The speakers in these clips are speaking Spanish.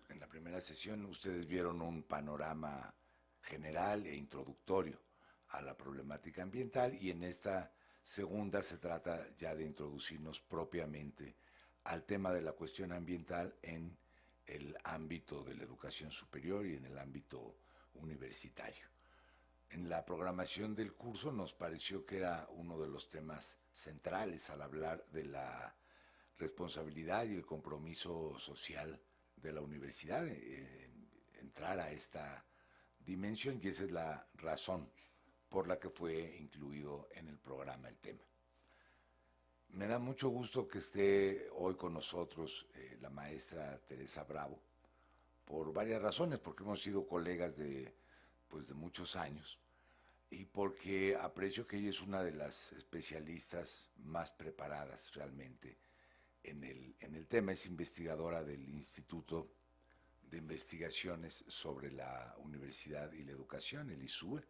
En la primera sesión ustedes vieron un panorama general e introductorio a la problemática ambiental, y en esta segunda se trata ya de introducirnos propiamente al tema de la cuestión ambiental en el ámbito de la educación superior y en el ámbito universitario. En la programación del curso nos pareció que era uno de los temas centrales al hablar de la responsabilidad y el compromiso social de la universidad, entrar a esta dimensión, y esa es la razón por la que fue incluido en el programa el tema. Me da mucho gusto que esté hoy con nosotros la maestra Teresa Bravo, por varias razones, porque hemos sido colegas de muchos años, y porque aprecio que ella es una de las especialistas más preparadas realmente en el tema. Es investigadora del Instituto de Investigaciones sobre la Universidad y la Educación, el ISUE,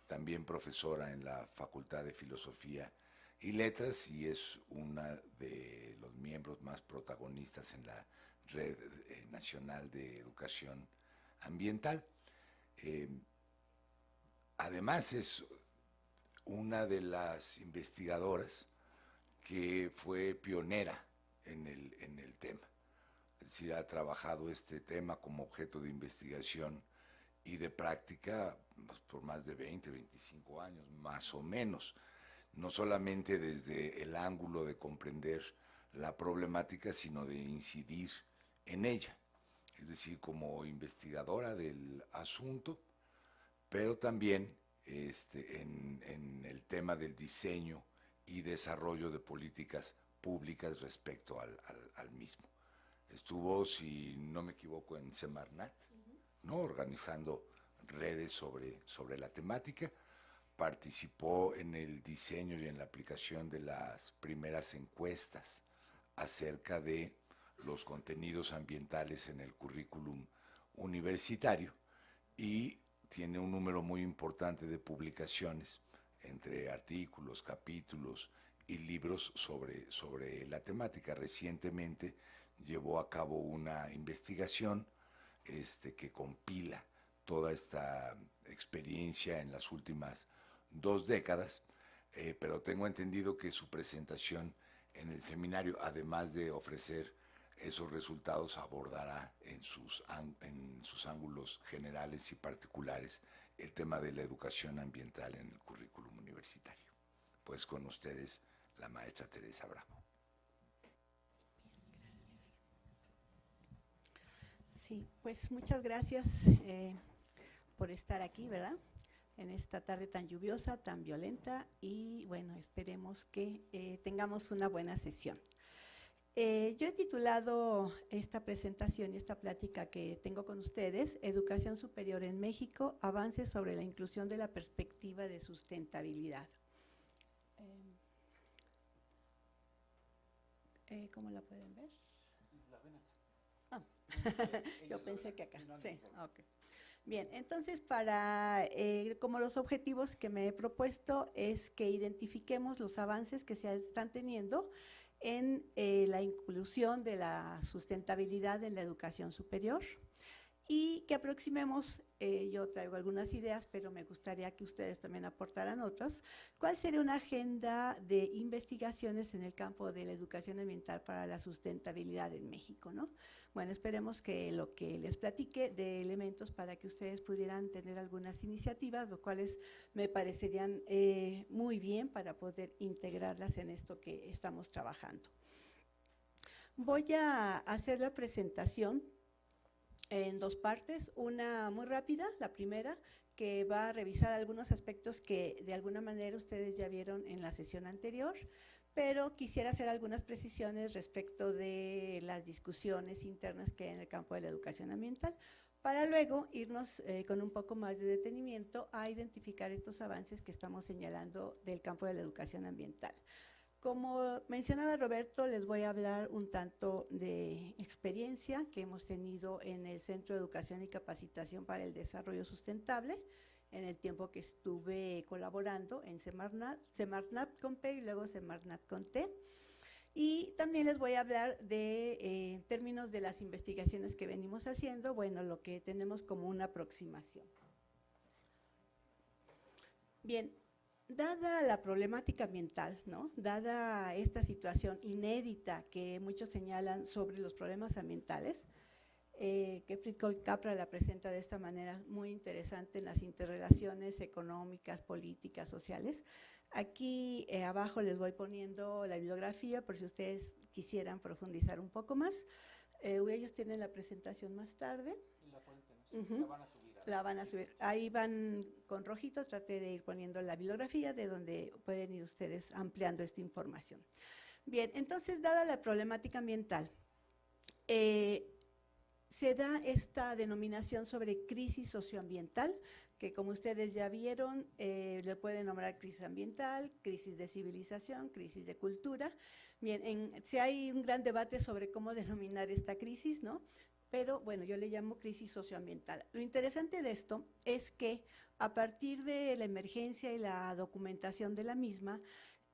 también profesora en la Facultad de Filosofía y Letras, y es una de los miembros más protagonistas en la Red Nacional de Educación Ambiental. Eh, Además es una de las investigadoras que fue pionera en el tema. Es decir, ha trabajado este tema como objeto de investigación y de práctica pues, por más de 20, 25 años, más o menos. No solamente desde el ángulo de comprender la problemática, sino de incidir en ella. Es decir, como investigadora del asunto, pero también en el tema del diseño y desarrollo de políticas públicas respecto al mismo. Estuvo, si no me equivoco, en Semarnat, ¿no? Organizando redes sobre la temática. Participó en el diseño y en la aplicación de las primeras encuestas acerca de los contenidos ambientales en el currículum universitario, y tiene un número muy importante de publicaciones, entre artículos, capítulos y libros sobre la temática. Recientemente llevó a cabo una investigación que compila toda esta experiencia en las últimas 2 décadas, pero tengo entendido que su presentación en el seminario, además de ofrecer esos resultados, abordará en sus ángulos generales y particulares el tema de la educación ambiental en el currículum universitario. Pues con ustedes, la maestra Teresa Bravo. Sí, pues muchas gracias por estar aquí, ¿verdad? En esta tarde tan lluviosa, tan violenta, y bueno, esperemos que tengamos una buena sesión. Yo he titulado esta presentación y esta plática que tengo con ustedes, Educación Superior en México, avances sobre la inclusión de la perspectiva de sustentabilidad. ¿Cómo la pueden ver? La ven acá. Yo pensé que acá, sí, ok. Bien, entonces como los objetivos que me he propuesto es que identifiquemos los avances que se están teniendo en la inclusión de la sustentabilidad en la educación superior, y que aproximemos, yo traigo algunas ideas, pero me gustaría que ustedes también aportaran otras. ¿Cuál sería una agenda de investigaciones en el campo de la educación ambiental para la sustentabilidad en México, ¿no? Bueno, esperemos que lo que les platique de elementos para que ustedes pudieran tener algunas iniciativas, lo cuales me parecerían muy bien para poder integrarlas en esto que estamos trabajando. Voy a hacer la presentación en 2 partes, una muy rápida, la primera, que va a revisar algunos aspectos que de alguna manera ustedes ya vieron en la sesión anterior, pero quisiera hacer algunas precisiones respecto de las discusiones internas que hay en el campo de la educación ambiental, para luego irnos con un poco más de detenimiento a identificar estos avances que estamos señalando del campo de la educación ambiental. Como mencionaba Roberto, les voy a hablar un tanto de experiencia que hemos tenido en el Centro de Educación y Capacitación para el Desarrollo Sustentable, en el tiempo que estuve colaborando en Semarnat con P y luego Semarnat con T. Y también les voy a hablar de, en términos de las investigaciones que venimos haciendo, bueno, lo que tenemos como una aproximación. Bien, dada la problemática ambiental, ¿no? Dada esta situación inédita que muchos señalan sobre los problemas ambientales, que Fritjof Capra la presenta de esta manera muy interesante en las interrelaciones económicas, políticas, sociales. Aquí abajo les voy poniendo la bibliografía por si ustedes quisieran profundizar un poco más. Ellos tienen la presentación más tarde. La van a subir. La van a subir. Ahí van con rojito, traté de ir poniendo la bibliografía de donde pueden ir ustedes ampliando esta información. Bien, entonces, dada la problemática ambiental, se da esta denominación sobre crisis socioambiental, que como ustedes ya vieron, le pueden nombrar crisis ambiental, crisis de civilización, crisis de cultura. Bien, si hay un gran debate sobre cómo denominar esta crisis, ¿no? Pero bueno, yo le llamo crisis socioambiental. Lo interesante de esto es que a partir de la emergencia y la documentación de la misma,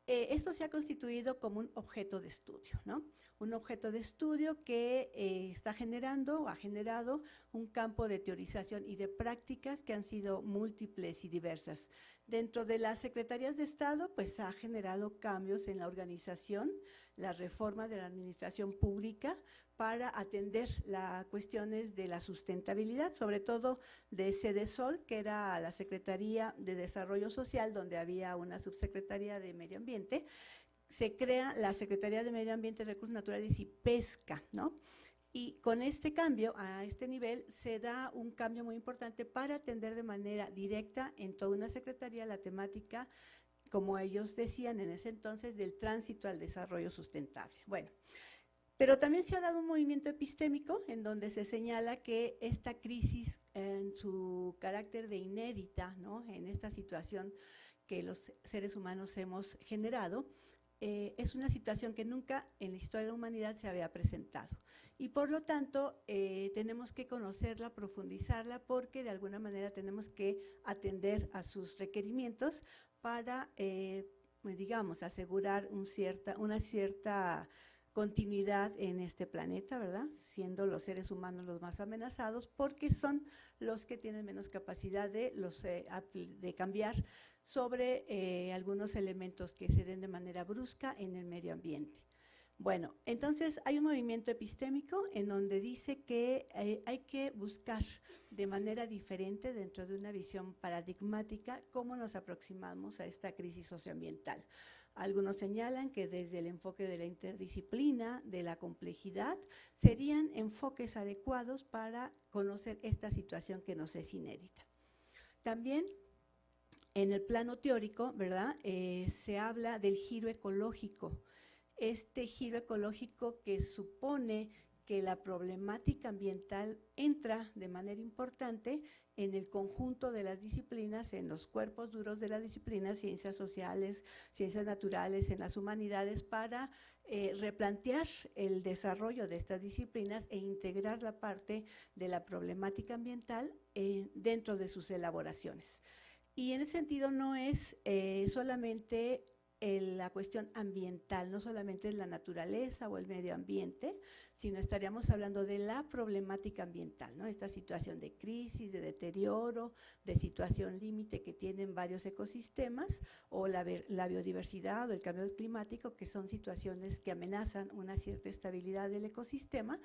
esto se ha constituido como un objeto de estudio, ¿no? Un objeto de estudio que está generando o ha generado un campo de teorización y de prácticas que han sido múltiples y diversas. Dentro de las secretarías de Estado, pues ha generado cambios en la organización, la reforma de la administración pública para atender las cuestiones de la sustentabilidad, sobre todo de CEDESOL, que era la Secretaría de Desarrollo Social, donde había una subsecretaría de Medio Ambiente. Se crea la Secretaría de Medio Ambiente, Recursos Naturales y Pesca, ¿no? Y con este cambio, a este nivel, se da un cambio muy importante para atender de manera directa en toda una secretaría la temática, como ellos decían en ese entonces, del tránsito al desarrollo sustentable. Bueno, pero también se ha dado un movimiento epistémico en donde se señala que esta crisis, en su carácter de inédita, ¿no? En esta situación que los seres humanos hemos generado, es una situación que nunca en la historia de la humanidad se había presentado. Y por lo tanto, tenemos que conocerla, profundizarla, porque de alguna manera tenemos que atender a sus requerimientos para, digamos, asegurar una cierta continuidad en este planeta, ¿verdad? Siendo los seres humanos los más amenazados, porque son los que tienen menos capacidad de cambiar sobre algunos elementos que se den de manera brusca en el medio ambiente. Bueno, entonces hay un movimiento epistémico en donde dice que hay que buscar de manera diferente, dentro de una visión paradigmática, cómo nos aproximamos a esta crisis socioambiental. Algunos señalan que desde el enfoque de la interdisciplina, de la complejidad, serían enfoques adecuados para conocer esta situación que nos es inédita. También, en el plano teórico, ¿verdad?, se habla del giro ecológico. Este giro ecológico que supone que la problemática ambiental entra de manera importante en el conjunto de las disciplinas, en los cuerpos duros de las disciplinas, ciencias sociales, ciencias naturales, en las humanidades, para replantear el desarrollo de estas disciplinas e integrar la parte de la problemática ambiental dentro de sus elaboraciones. Y en ese sentido no es solamente la cuestión ambiental, no solamente es la naturaleza o el medio ambiente, sino estaríamos hablando de la problemática ambiental, ¿no? Esta situación de crisis, de deterioro, de situación límite que tienen varios ecosistemas, o la biodiversidad o el cambio climático, que son situaciones que amenazan una cierta estabilidad del ecosistema.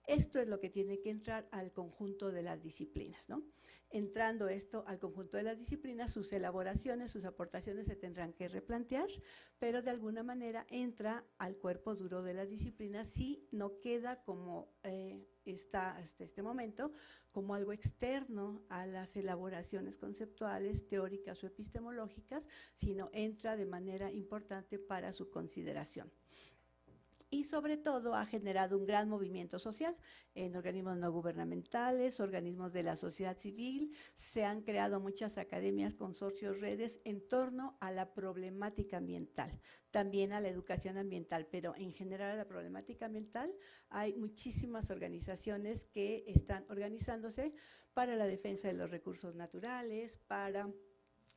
Esto es lo que tiene que entrar al conjunto de las disciplinas, ¿no? Entrando esto al conjunto de las disciplinas, sus elaboraciones, sus aportaciones se tendrán que replantear, pero de alguna manera entra al cuerpo duro de las disciplinas, si no queda como está hasta este momento, como algo externo a las elaboraciones conceptuales, teóricas o epistemológicas, sino entra de manera importante para su consideración. Y sobre todo ha generado un gran movimiento social en organismos no gubernamentales, organismos de la sociedad civil. Se han creado muchas academias, consorcios, redes en torno a la problemática ambiental, también a la educación ambiental, pero en general a la problemática ambiental hay muchísimas organizaciones que están organizándose para la defensa de los recursos naturales, para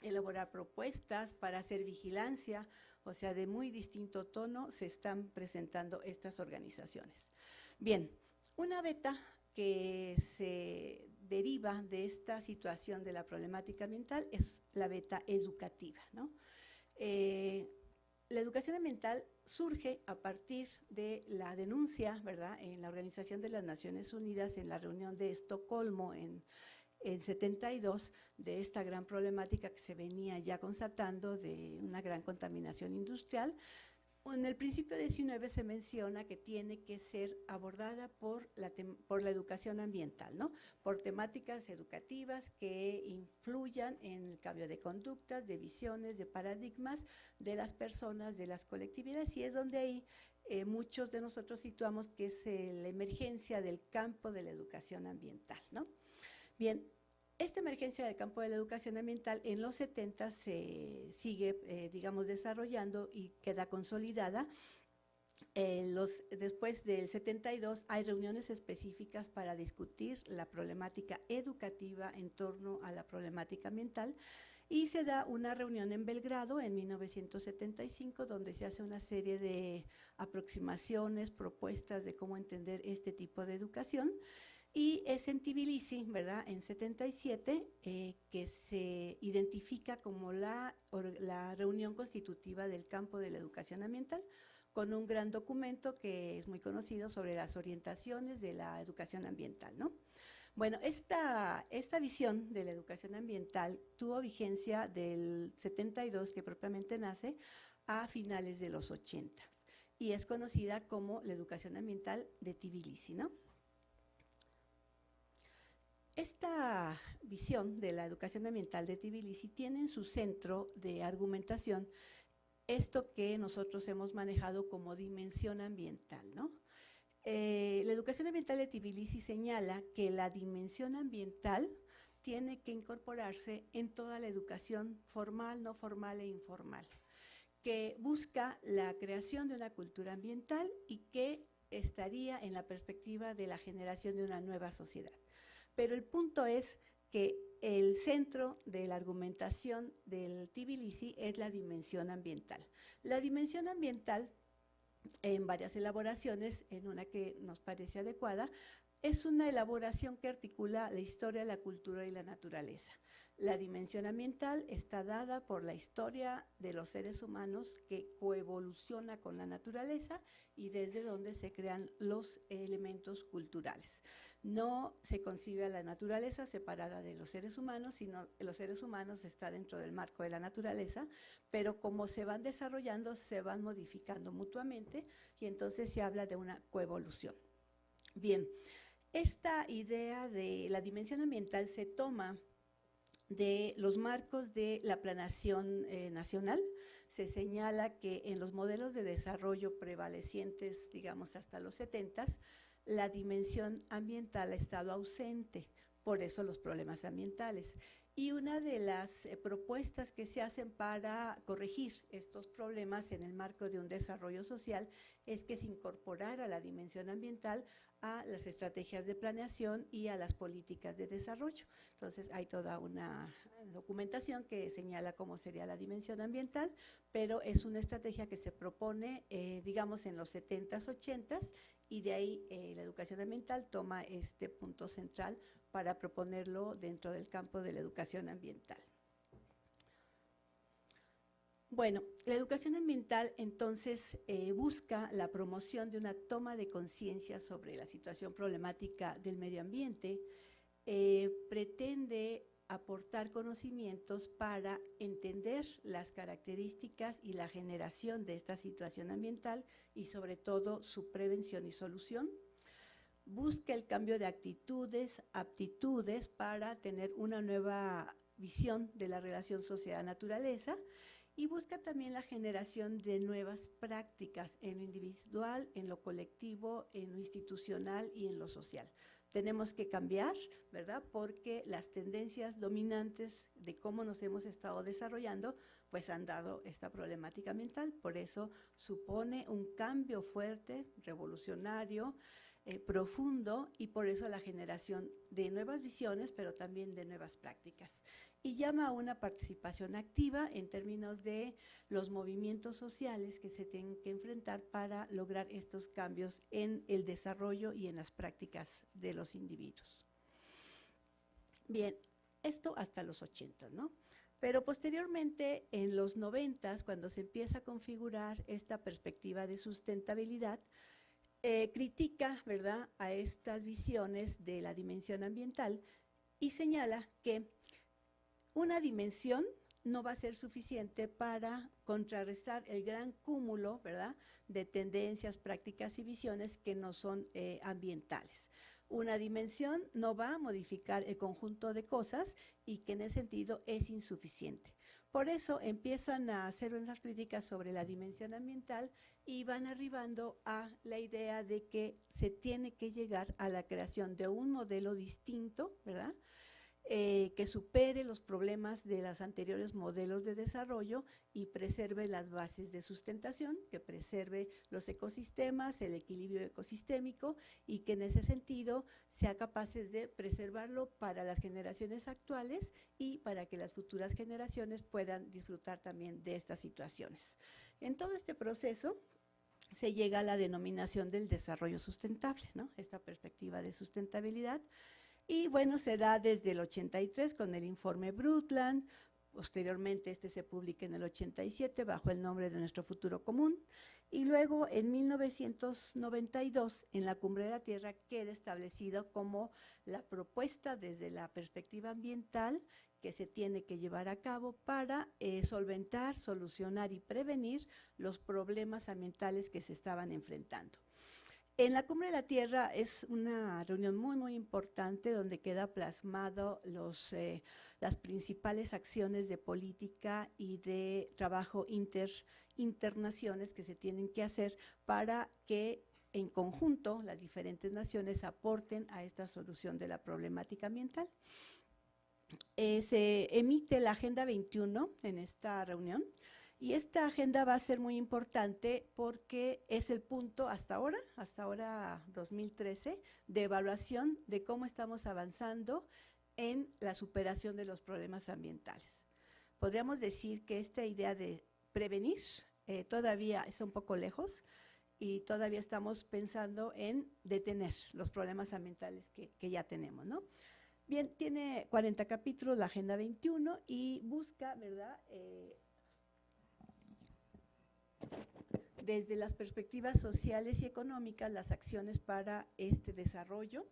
elaborar propuestas, para hacer vigilancia, o sea, de muy distinto tono se están presentando estas organizaciones. Bien, una beta que se deriva de esta situación de la problemática ambiental es la beta educativa, ¿no? La educación ambiental surge a partir de la denuncia, ¿verdad?, en la Organización de las Naciones Unidas, en la reunión de Estocolmo en 72, de esta gran problemática que se venía ya constatando de una gran contaminación industrial. En el principio 19 se menciona que tiene que ser abordada por la educación ambiental, ¿no? Por temáticas educativas que influyan en el cambio de conductas, de visiones, de paradigmas de las personas, de las colectividades, y es donde ahí muchos de nosotros situamos que es la emergencia del campo de la educación ambiental, ¿no? Bien, esta emergencia del campo de la educación ambiental en los 70 se sigue, digamos, desarrollando y queda consolidada. Después del 72 hay reuniones específicas para discutir la problemática educativa en torno a la problemática ambiental, y se da una reunión en Belgrado en 1975 donde se hace una serie de aproximaciones, propuestas de cómo entender este tipo de educación. Y es en Tbilisi, ¿verdad?, en 77, que se identifica como la reunión constitutiva del campo de la educación ambiental, con un gran documento que es muy conocido sobre las orientaciones de la educación ambiental, ¿no? Bueno, esta visión de la educación ambiental tuvo vigencia del 72, que propiamente nace, a finales de los 80, y es conocida como la educación ambiental de Tbilisi, ¿no? Esta visión de la educación ambiental de Tbilisi tiene en su centro de argumentación esto que nosotros hemos manejado como dimensión ambiental, ¿no? La educación ambiental de Tbilisi señala que la dimensión ambiental tiene que incorporarse en toda la educación formal, no formal e informal, que busca la creación de una cultura ambiental y que estaría en la perspectiva de la generación de una nueva sociedad. Pero el punto es que el centro de la argumentación del Tbilisi es la dimensión ambiental. La dimensión ambiental, en varias elaboraciones, en una que nos parece adecuada, es una elaboración que articula la historia, la cultura y la naturaleza. La dimensión ambiental está dada por la historia de los seres humanos que coevoluciona con la naturaleza y desde donde se crean los elementos culturales. No se concibe a la naturaleza separada de los seres humanos, sino que los seres humanos están dentro del marco de la naturaleza, pero como se van desarrollando, se van modificando mutuamente y entonces se habla de una coevolución. Bien, esta idea de la dimensión ambiental se toma de los marcos de la planeación nacional. Se señala que en los modelos de desarrollo prevalecientes, digamos hasta los 70s, la dimensión ambiental ha estado ausente, por eso los problemas ambientales. Y una de las propuestas que se hacen para corregir estos problemas en el marco de un desarrollo social es que se incorporara la dimensión ambiental a las estrategias de planeación y a las políticas de desarrollo. Entonces hay toda una documentación que señala cómo sería la dimensión ambiental, pero es una estrategia que se propone, digamos, en los 70s, 80s, y de ahí la educación ambiental toma este punto central para proponerlo dentro del campo de la educación ambiental. Bueno, la educación ambiental entonces busca la promoción de una toma de conciencia sobre la situación problemática del medio ambiente, pretende aportar conocimientos para entender las características y la generación de esta situación ambiental y sobre todo su prevención y solución. Busca el cambio de actitudes, aptitudes para tener una nueva visión de la relación sociedad-naturaleza y busca también la generación de nuevas prácticas en lo individual, en lo colectivo, en lo institucional y en lo social. Tenemos que cambiar, ¿verdad? Porque las tendencias dominantes de cómo nos hemos estado desarrollando, pues han dado esta problemática ambiental. Por eso supone un cambio fuerte, revolucionario, profundo, y por eso la generación de nuevas visiones, pero también de nuevas prácticas. Y llama a una participación activa en términos de los movimientos sociales que se tienen que enfrentar para lograr estos cambios en el desarrollo y en las prácticas de los individuos. Bien, esto hasta los 80, ¿no? Pero posteriormente, en los 90, cuando se empieza a configurar esta perspectiva de sustentabilidad, critica, ¿verdad?, a estas visiones de la dimensión ambiental y señala que una dimensión no va a ser suficiente para contrarrestar el gran cúmulo, ¿verdad?, de tendencias, prácticas y visiones que no son ambientales. Una dimensión no va a modificar el conjunto de cosas y que en ese sentido es insuficiente. Por eso empiezan a hacer unas críticas sobre la dimensión ambiental y van arribando a la idea de que se tiene que llegar a la creación de un modelo distinto, ¿verdad?, que supere los problemas de los anteriores modelos de desarrollo y preserve las bases de sustentación, que preserve los ecosistemas, el equilibrio ecosistémico, y que en ese sentido sea capaces de preservarlo para las generaciones actuales y para que las futuras generaciones puedan disfrutar también de estas situaciones. En todo este proceso se llega a la denominación del desarrollo sustentable, ¿no?, esta perspectiva de sustentabilidad. Y bueno, se da desde el 83 con el informe Brundtland. Posteriormente este se publica en el 87 bajo el nombre de Nuestro Futuro Común, y luego en 1992 en la Cumbre de la Tierra queda establecido como la propuesta desde la perspectiva ambiental que se tiene que llevar a cabo para solventar, solucionar y prevenir los problemas ambientales que se estaban enfrentando. En la Cumbre de la Tierra es una reunión muy, muy importante donde queda plasmado las principales acciones de política y de trabajo internaciones que se tienen que hacer para que en conjunto las diferentes naciones aporten a esta solución de la problemática ambiental. Se emite la Agenda 21 en esta reunión. Y esta agenda va a ser muy importante porque es el punto hasta ahora 2013, de evaluación de cómo estamos avanzando en la superación de los problemas ambientales. Podríamos decir que esta idea de prevenir todavía está un poco lejos y todavía estamos pensando en detener los problemas ambientales que ya tenemos, ¿no? Bien, tiene 40 capítulos la Agenda 21 y busca, ¿verdad?, desde las perspectivas sociales y económicas, las acciones para este desarrollo,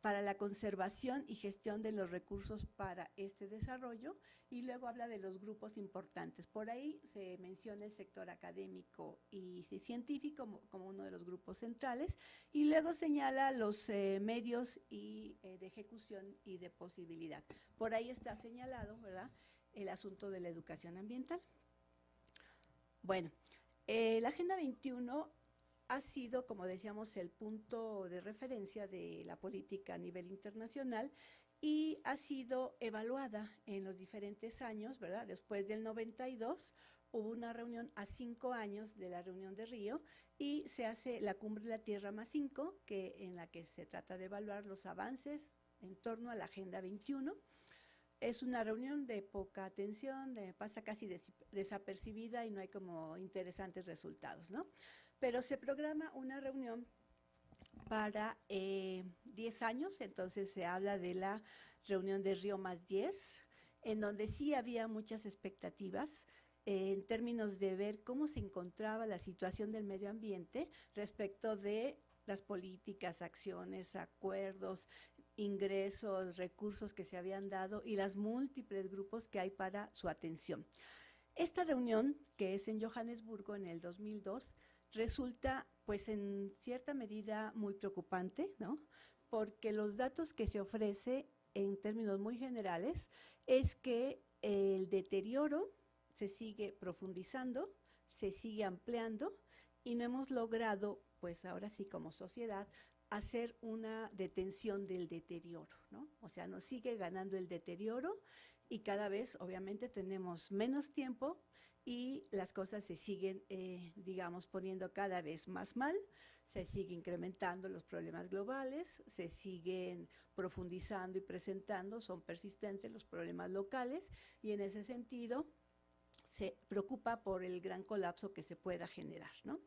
para la conservación y gestión de los recursos para este desarrollo, y luego habla de los grupos importantes. Por ahí se menciona el sector académico y científico como uno de los grupos centrales, y luego señala los medios de ejecución y de posibilidad. Por ahí está señalado, ¿verdad?, el asunto de la educación ambiental. Bueno, la Agenda 21 ha sido, como decíamos, el punto de referencia de la política a nivel internacional y ha sido evaluada en los diferentes años, ¿verdad? Después del 92 hubo una reunión a 5 años de la reunión de Río y se hace la Cumbre de la Tierra +5, en la que se trata de evaluar los avances en torno a la Agenda 21. Es una reunión de poca atención, pasa casi desapercibida y no hay como interesantes resultados, ¿no? Pero se programa una reunión para 10 años, entonces se habla de la reunión de Río +10, en donde sí había muchas expectativas en términos de ver cómo se encontraba la situación del medio ambiente respecto de las políticas, acciones, acuerdos, ingresos, recursos que se habían dado y las múltiples grupos que hay para su atención. Esta reunión, que es en Johannesburgo en el 2002, resulta pues en cierta medida muy preocupante, ¿no?, porque los datos que se ofrece en términos muy generales es que el deterioro se sigue profundizando, se sigue ampliando y no hemos logrado, pues ahora sí como sociedad, hacer una detención del deterioro, ¿no? O sea, nos sigue ganando el deterioro y cada vez obviamente tenemos menos tiempo y las cosas se siguen, digamos, poniendo cada vez más mal, se siguen incrementando los problemas globales, se siguen profundizando y presentando, son persistentes los problemas locales y en ese sentido se preocupa por el gran colapso que se pueda generar, ¿no?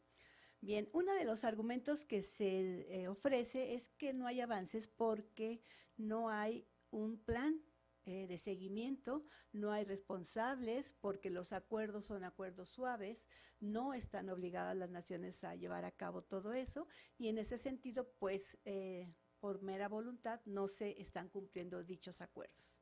Bien, uno de los argumentos que se ofrece es que no hay avances porque no hay un plan de seguimiento, no hay responsables porque los acuerdos son acuerdos suaves, no están obligadas las naciones a llevar a cabo todo eso y en ese sentido, pues, por mera voluntad no se están cumpliendo dichos acuerdos.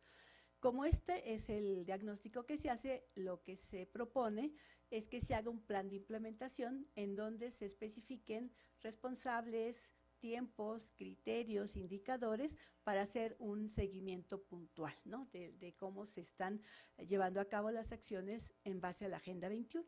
Como este es el diagnóstico que se hace, lo que se propone es que se haga un plan de implementación en donde se especifiquen responsables, tiempos, criterios, indicadores para hacer un seguimiento puntual, ¿no? de cómo se están llevando a cabo las acciones en base a la Agenda 21.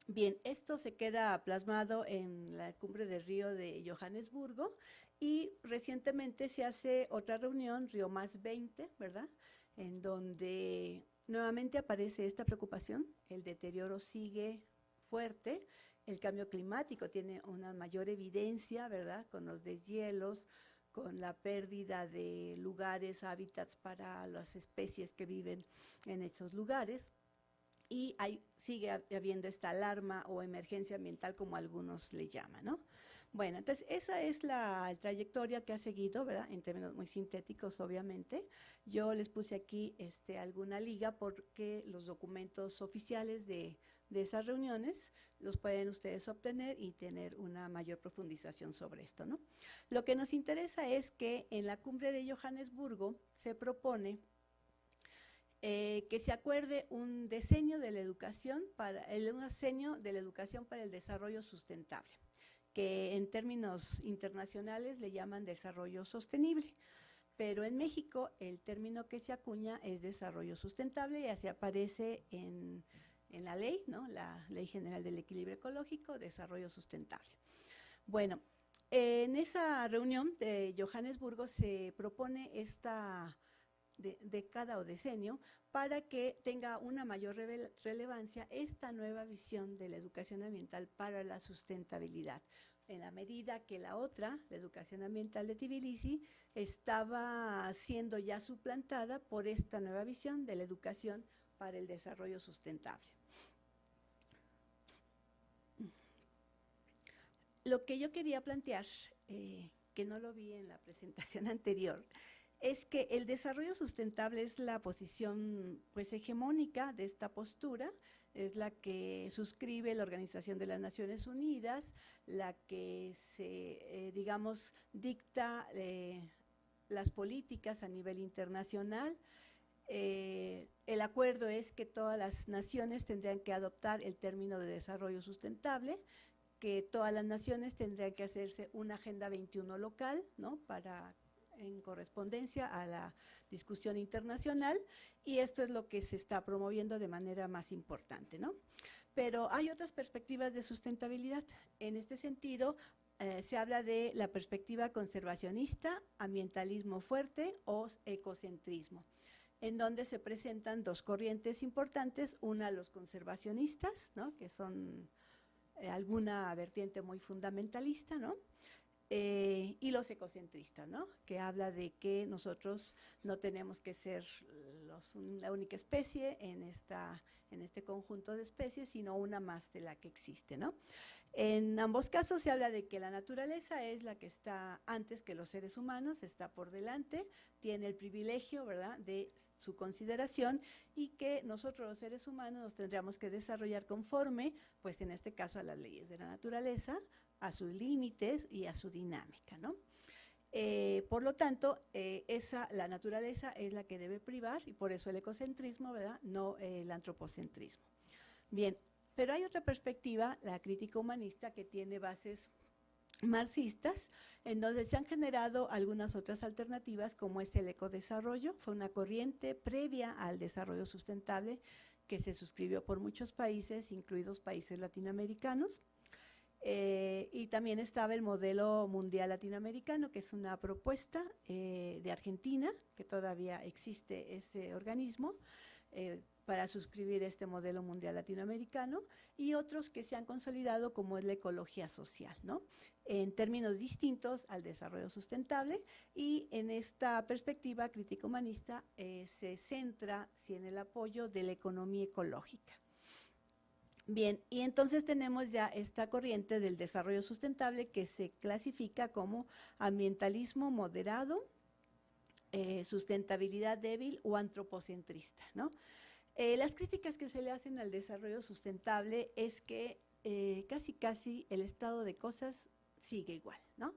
Bien, esto se queda plasmado en la Cumbre de Río de Johannesburgo y recientemente se hace otra reunión, Río Más 20, ¿verdad?, en donde nuevamente aparece esta preocupación, el deterioro sigue fuerte, el cambio climático tiene una mayor evidencia, ¿verdad?, con los deshielos, con la pérdida de lugares, hábitats para las especies que viven en esos lugares, y sigue habiendo esta alarma o emergencia ambiental, como algunos le llaman, ¿no? Bueno, entonces esa es la trayectoria que ha seguido, ¿verdad?, en términos muy sintéticos, obviamente. Yo les puse aquí alguna liga porque los documentos oficiales de esas reuniones los pueden ustedes obtener y tener una mayor profundización sobre esto, ¿no? Lo que nos interesa es que en la Cumbre de Johannesburgo se propone que se acuerde un diseño de la educación para el desarrollo sustentable, que en términos internacionales le llaman desarrollo sostenible, pero en México el término que se acuña es desarrollo sustentable y así aparece en la ley, ¿no?, la Ley General del Equilibrio Ecológico, desarrollo sustentable. Bueno, en esa reunión de Johannesburgo se propone esta década o decenio para que tenga una mayor relevancia esta nueva visión de la educación ambiental para la sustentabilidad, en la medida que la otra, la educación ambiental de Tbilisi, estaba siendo ya suplantada por esta nueva visión de la educación para el desarrollo sustentable. Lo que yo quería plantear, que no lo vi en la presentación anterior, es que el desarrollo sustentable es la posición, pues, hegemónica de esta postura, es la que suscribe la Organización de las Naciones Unidas, la que se, digamos, dicta las políticas a nivel internacional. El acuerdo es que todas las naciones tendrían que adoptar el término de desarrollo sustentable, que todas las naciones tendrían que hacerse una Agenda 21 local, ¿no?, en correspondencia a la discusión internacional, y esto es lo que se está promoviendo de manera más importante, ¿no? Pero hay otras perspectivas de sustentabilidad. En este sentido, se habla de la perspectiva conservacionista, ambientalismo fuerte o ecocentrismo, en donde se presentan dos corrientes importantes, una los conservacionistas, ¿no?, que son alguna vertiente muy fundamentalista, ¿no?, y los ecocentristas, ¿no?, que habla de que nosotros no tenemos que ser la única especie en este conjunto de especies, sino una más de la que existe, ¿no? En ambos casos se habla de que la naturaleza es la que está antes que los seres humanos, está por delante, tiene el privilegio, ¿verdad?, de su consideración, y que nosotros los seres humanos nos tendríamos que desarrollar conforme, pues en este caso, a las leyes de la naturaleza, a sus límites y a su dinámica, ¿no? Por lo tanto, la naturaleza es la que debe privar, y por eso el ecocentrismo, ¿verdad?, no el antropocentrismo. Bien, pero hay otra perspectiva, la crítica humanista, que tiene bases marxistas, en donde se han generado algunas otras alternativas, como es el ecodesarrollo. Fue una corriente previa al desarrollo sustentable que se suscribió por muchos países, incluidos países latinoamericanos. Y también estaba el modelo mundial latinoamericano, que es una propuesta de Argentina, que todavía existe ese organismo, para suscribir este modelo mundial latinoamericano, y otros que se han consolidado como es la ecología social, ¿no? En términos distintos al desarrollo sustentable, y en esta perspectiva crítica humanista se centra sí, en el apoyo de la economía ecológica. Bien, y entonces tenemos ya esta corriente del desarrollo sustentable que se clasifica como ambientalismo moderado, sustentabilidad débil o antropocentrista, ¿no? Las críticas que se le hacen al desarrollo sustentable es que casi el estado de cosas sigue igual, ¿no?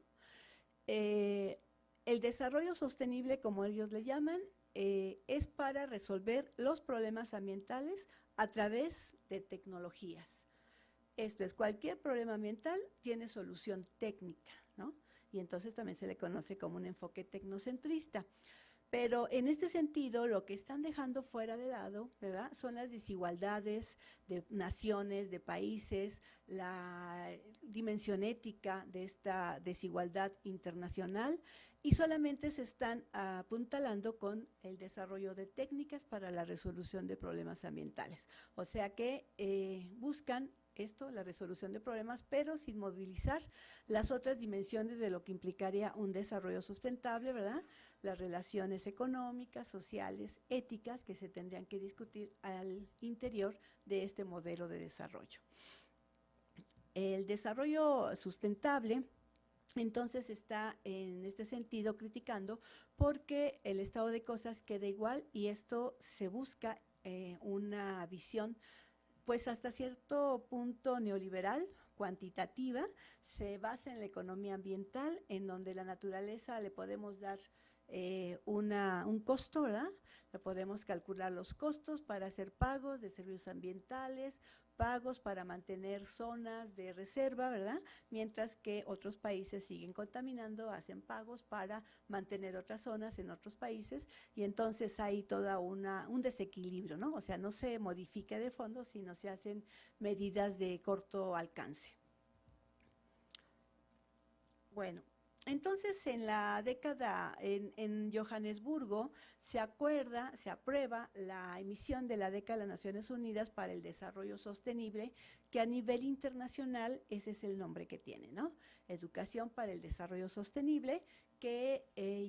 El desarrollo sostenible, como ellos le llaman, es para resolver los problemas ambientales a través de tecnologías. Esto es, cualquier problema ambiental tiene solución técnica, ¿no? Y entonces también se le conoce como un enfoque tecnocentrista. Pero en este sentido, lo que están dejando fuera de lado, ¿verdad?, son las desigualdades de naciones, de países, la dimensión ética de esta desigualdad internacional, y solamente se están apuntalando con el desarrollo de técnicas para la resolución de problemas ambientales. O sea que buscan esto, la resolución de problemas, pero sin movilizar las otras dimensiones de lo que implicaría un desarrollo sustentable, ¿verdad? Las relaciones económicas, sociales, éticas que se tendrían que discutir al interior de este modelo de desarrollo. El desarrollo sustentable entonces está en este sentido criticando porque el estado de cosas queda igual, y esto se busca una visión pues hasta cierto punto neoliberal, cuantitativa, se basa en la economía ambiental, en donde la naturaleza le podemos dar un costo, ¿verdad? Le podemos calcular los costos para hacer pagos de servicios ambientales, pagos para mantener zonas de reserva, ¿verdad? Mientras que otros países siguen contaminando, hacen pagos para mantener otras zonas en otros países, y entonces hay toda un desequilibrio, ¿no? O sea, no se modifica de fondo, sino se hacen medidas de corto alcance. Bueno, entonces en la década, en Johannesburgo, se aprueba la emisión de la década de las Naciones Unidas para el Desarrollo Sostenible, que a nivel internacional ese es el nombre que tiene, ¿no? Educación para el Desarrollo Sostenible, que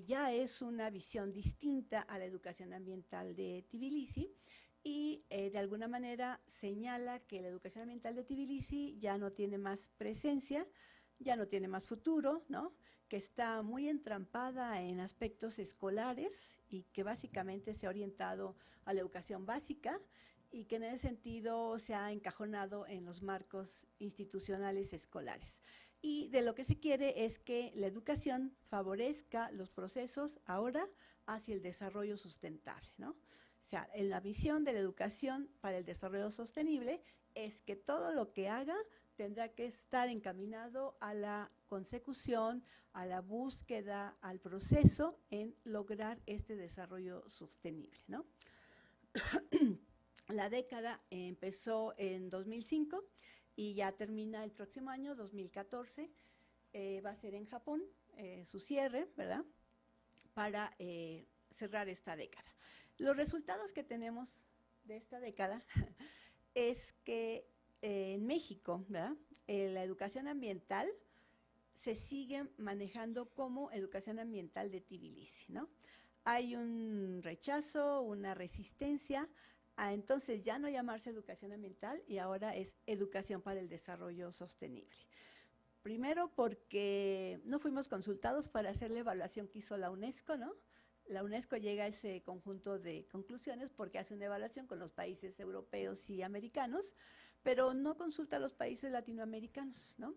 ya es una visión distinta a la educación ambiental de Tbilisi, y de alguna manera señala que la educación ambiental de Tbilisi ya no tiene más presencia, ya no tiene más futuro, ¿no?, que está muy entrampada en aspectos escolares y que básicamente se ha orientado a la educación básica, y que en ese sentido se ha encajonado en los marcos institucionales escolares. Y de lo que se quiere es que la educación favorezca los procesos ahora hacia el desarrollo sustentable, ¿no? O sea, en la visión de la educación para el desarrollo sostenible es que todo lo que haga tendrá que estar encaminado a la consecución, a la búsqueda, al proceso en lograr este desarrollo sostenible, ¿no? La década empezó en 2005 y ya termina el próximo año, 2014. Va a ser en Japón su cierre, ¿verdad?, para cerrar esta década. Los resultados que tenemos de esta década es que en México, ¿verdad?, la educación ambiental se sigue manejando como educación ambiental de Tbilisi, ¿no? Hay un rechazo, una resistencia a entonces ya no llamarse educación ambiental, y ahora es educación para el desarrollo sostenible. Primero porque no fuimos consultados para hacer la evaluación que hizo la UNESCO, ¿no? La UNESCO llega a ese conjunto de conclusiones porque hace una evaluación con los países europeos y americanos, pero no consulta a los países latinoamericanos, ¿no?,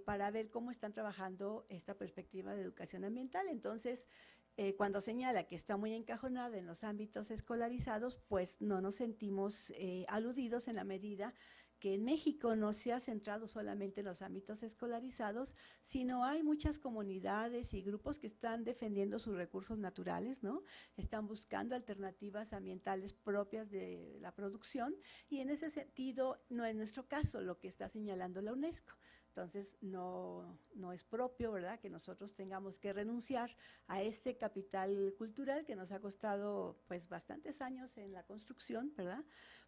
para ver cómo están trabajando esta perspectiva de educación ambiental. Entonces, cuando señala que está muy encajonada en los ámbitos escolarizados, pues no nos sentimos aludidos, en la medida que en México no se ha centrado solamente en los ámbitos escolarizados, sino hay muchas comunidades y grupos que están defendiendo sus recursos naturales, ¿no? Están buscando alternativas ambientales propias de la producción, y en ese sentido no es nuestro caso lo que está señalando la UNESCO. Entonces, no es propio, ¿verdad?, que nosotros tengamos que renunciar a este capital cultural que nos ha costado, pues, bastantes años en la construcción, ¿verdad?,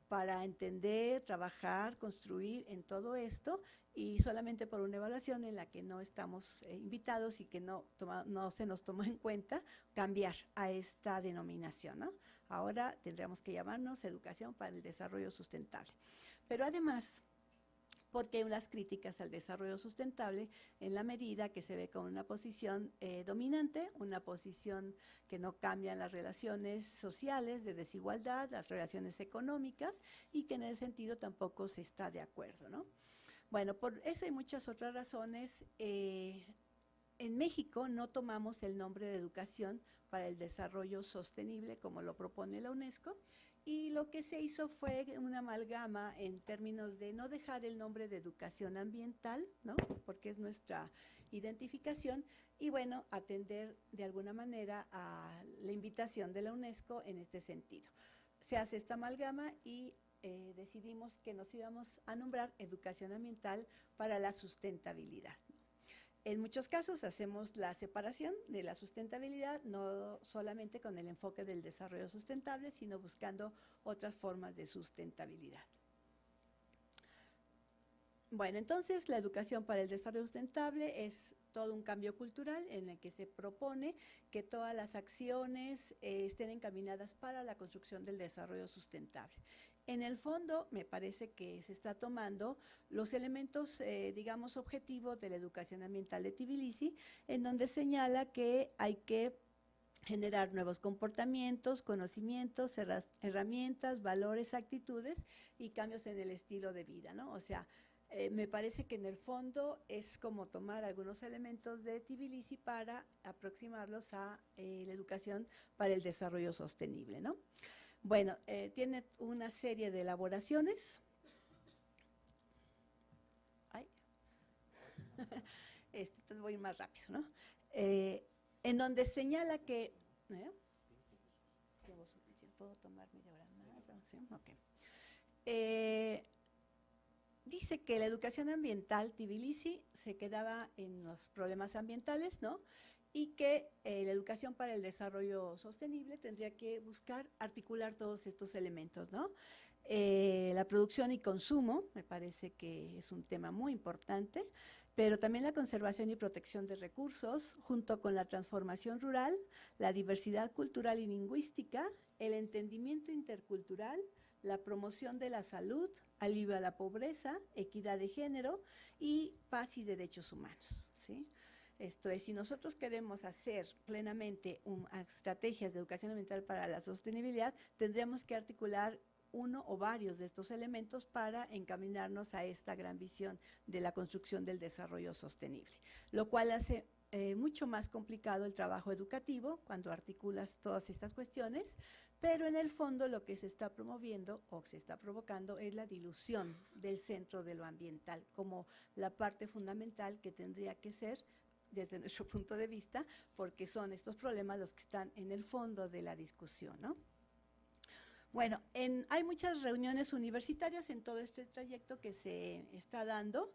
para entender, trabajar, construir en todo esto, y solamente por una evaluación en la que no estamos invitados y que no se nos tomó en cuenta cambiar a esta denominación, ¿no? Ahora tendríamos que llamarnos Educación para el Desarrollo Sustentable. Pero además, porque hay unas críticas al desarrollo sustentable en la medida que se ve como una posición dominante, una posición que no cambia las relaciones sociales de desigualdad, las relaciones económicas, y que en ese sentido tampoco se está de acuerdo, ¿no? Bueno, por eso hay muchas otras razones. En México no tomamos el nombre de Educación para el Desarrollo Sostenible como lo propone la UNESCO, y lo que se hizo fue una amalgama en términos de no dejar el nombre de educación ambiental, ¿no?, porque es nuestra identificación, y bueno, atender de alguna manera a la invitación de la UNESCO en este sentido. Se hace esta amalgama y decidimos que nos íbamos a nombrar Educación Ambiental para la Sustentabilidad. En muchos casos hacemos la separación de la sustentabilidad, no solamente con el enfoque del desarrollo sustentable, sino buscando otras formas de sustentabilidad. Bueno, entonces la educación para el desarrollo sustentable es todo un cambio cultural en el que se propone que todas las acciones estén encaminadas para la construcción del desarrollo sustentable. En el fondo, me parece que se está tomando los elementos, digamos, objetivos de la educación ambiental de Tbilisi, en donde señala que hay que generar nuevos comportamientos, conocimientos, herramientas, valores, actitudes y cambios en el estilo de vida, ¿no? O sea, me parece que en el fondo es como tomar algunos elementos de Tbilisi para aproximarlos a la educación para el desarrollo sostenible, ¿no? Bueno, tiene una serie de elaboraciones. Ay. Entonces voy más rápido, ¿no? En donde señala que... ¿Tengo suficiente? ¿Puedo tomar media hora más? ¿Sí? Okay. Dice que la educación ambiental Tbilisi se quedaba en los problemas ambientales, ¿no?, y que la educación para el desarrollo sostenible tendría que buscar articular todos estos elementos, ¿no? La producción y consumo, me parece que es un tema muy importante, pero también la conservación y protección de recursos, junto con la transformación rural, la diversidad cultural y lingüística, el entendimiento intercultural, la promoción de la salud, alivio a la pobreza, equidad de género y paz y derechos humanos, ¿sí? Esto es, si nosotros queremos hacer plenamente estrategias de educación ambiental para la sostenibilidad, tendremos que articular uno o varios de estos elementos para encaminarnos a esta gran visión de la construcción del desarrollo sostenible, lo cual hace mucho más complicado el trabajo educativo cuando articulas todas estas cuestiones, pero en el fondo lo que se está promoviendo o se está provocando es la dilución del centro de lo ambiental como la parte fundamental que tendría que ser desde nuestro punto de vista, porque son estos problemas los que están en el fondo de la discusión, ¿no? Bueno, hay muchas reuniones universitarias en todo este trayecto que se está dando,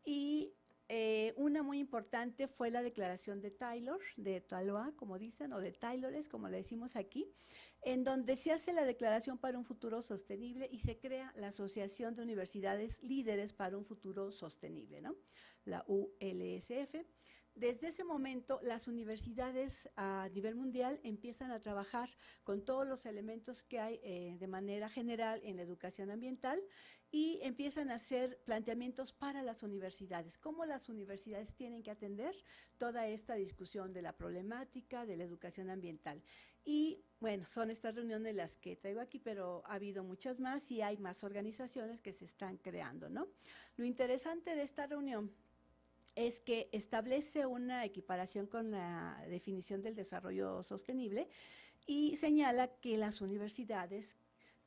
y una muy importante fue la declaración de Taylor, de Taloa, como dicen, o de Taylores, como le decimos aquí, en donde se hace la declaración para un futuro sostenible y se crea la Asociación de Universidades Líderes para un Futuro Sostenible, ¿no?, la ULSF. Desde ese momento, las universidades a nivel mundial empiezan a trabajar con todos los elementos que hay de manera general en la educación ambiental y empiezan a hacer planteamientos para las universidades, cómo las universidades tienen que atender toda esta discusión de la problemática de la educación ambiental. Y bueno, son estas reuniones las que traigo aquí, pero ha habido muchas más y hay más organizaciones que se están creando, ¿no? Lo interesante de esta reunión es que establece una equiparación con la definición del desarrollo sostenible y señala que las universidades,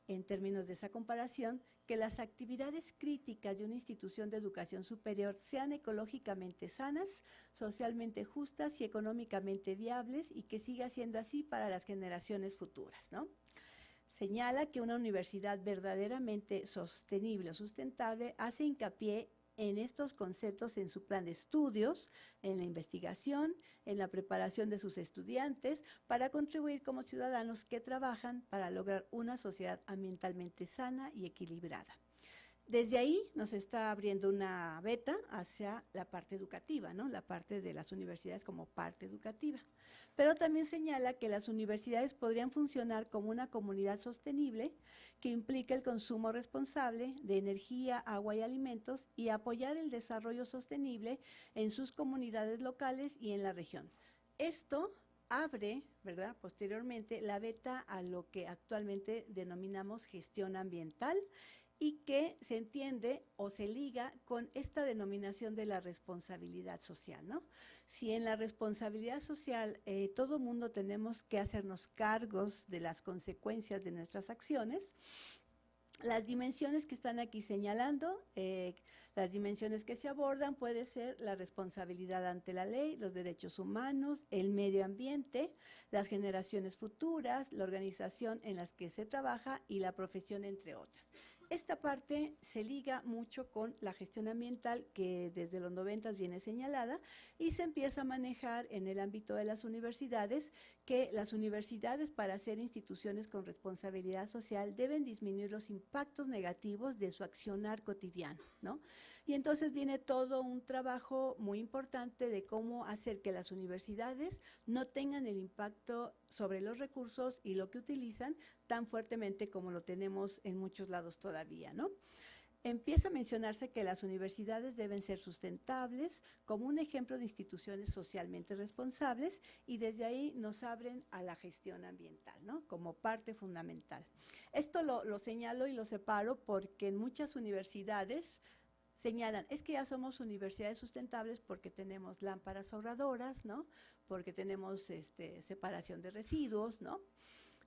en términos de esa comparación, que las actividades críticas de una institución de educación superior sean ecológicamente sanas, socialmente justas y económicamente viables, y que siga siendo así para las generaciones futuras, ¿no? Señala que una universidad verdaderamente sostenible o sustentable hace hincapié en estos conceptos en su plan de estudios, en la investigación, en la preparación de sus estudiantes, para contribuir como ciudadanos que trabajan para lograr una sociedad ambientalmente sana y equilibrada. Desde ahí nos está abriendo una beta hacia la parte educativa, ¿no? La parte de las universidades como parte educativa. Pero también señala que las universidades podrían funcionar como una comunidad sostenible que implica el consumo responsable de energía, agua y alimentos y apoyar el desarrollo sostenible en sus comunidades locales y en la región. Esto abre, ¿verdad?, posteriormente la beta a lo que actualmente denominamos gestión ambiental, y que se entiende o se liga con esta denominación de la responsabilidad social, ¿no? Si en la responsabilidad social todo mundo tenemos que hacernos cargos de las consecuencias de nuestras acciones, las dimensiones que están aquí señalando, las dimensiones que se abordan puede ser la responsabilidad ante la ley, los derechos humanos, el medio ambiente, las generaciones futuras, la organización en las que se trabaja y la profesión, entre otras. Esta parte se liga mucho con la gestión ambiental que desde los 90 viene señalada y se empieza a manejar en el ámbito de las universidades, que las universidades, para ser instituciones con responsabilidad social, deben disminuir los impactos negativos de su accionar cotidiano, ¿no? Y entonces viene todo un trabajo muy importante de cómo hacer que las universidades no tengan el impacto sobre los recursos y lo que utilizan tan fuertemente como lo tenemos en muchos lados todavía, ¿no? Empieza a mencionarse que las universidades deben ser sustentables como un ejemplo de instituciones socialmente responsables, y desde ahí nos abren a la gestión ambiental, ¿no?, como parte fundamental. Esto lo señalo y lo separo porque en muchas universidades señalan, es que ya somos universidades sustentables porque tenemos lámparas ahorradoras, ¿no?, porque tenemos separación de residuos, ¿no?,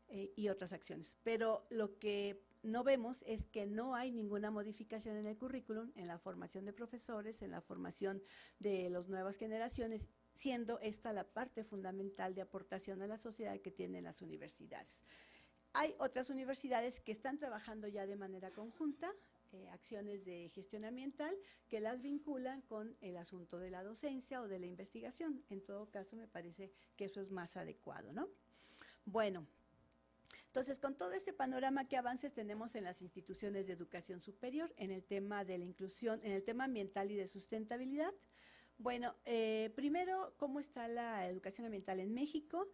y otras acciones. Pero lo que no vemos es que no hay ninguna modificación en el currículum, en la formación de profesores, en la formación de las nuevas generaciones, siendo esta la parte fundamental de aportación a la sociedad que tienen las universidades. Hay otras universidades que están trabajando ya de manera conjunta, acciones de gestión ambiental que las vinculan con el asunto de la docencia o de la investigación. En todo caso, me parece que eso es más adecuado, ¿no? Bueno, entonces, con todo este panorama, ¿qué avances tenemos en las instituciones de educación superior en el tema de la inclusión, en el tema ambiental y de sustentabilidad? Bueno, primero, ¿cómo está la educación ambiental en México?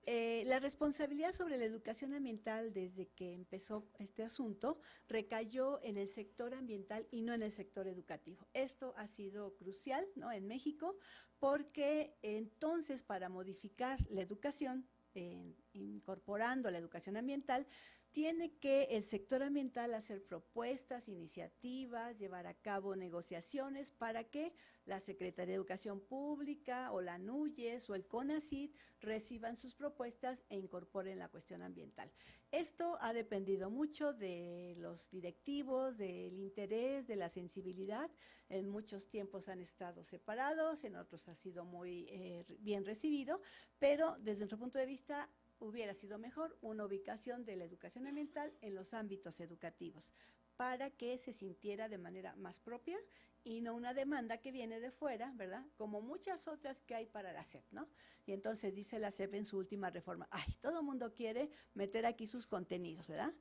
La responsabilidad sobre la educación ambiental desde que empezó este asunto recayó en el sector ambiental y no en el sector educativo. Esto ha sido crucial, ¿no?, en México, porque entonces para modificar la educación, incorporando la educación ambiental, tiene que el sector ambiental hacer propuestas, iniciativas, llevar a cabo negociaciones para que la Secretaría de Educación Pública o la NUYES o el CONACYT reciban sus propuestas e incorporen la cuestión ambiental. Esto ha dependido mucho de los directivos, del interés, de la sensibilidad. En muchos tiempos han estado separados, en otros ha sido muy bien recibido, pero desde nuestro punto de vista hubiera sido mejor una ubicación de la educación ambiental en los ámbitos educativos para que se sintiera de manera más propia y no una demanda que viene de fuera, ¿verdad?, como muchas otras que hay para la SEP, ¿no? Y entonces dice la SEP en su última reforma, ay, todo el mundo quiere meter aquí sus contenidos, ¿verdad?,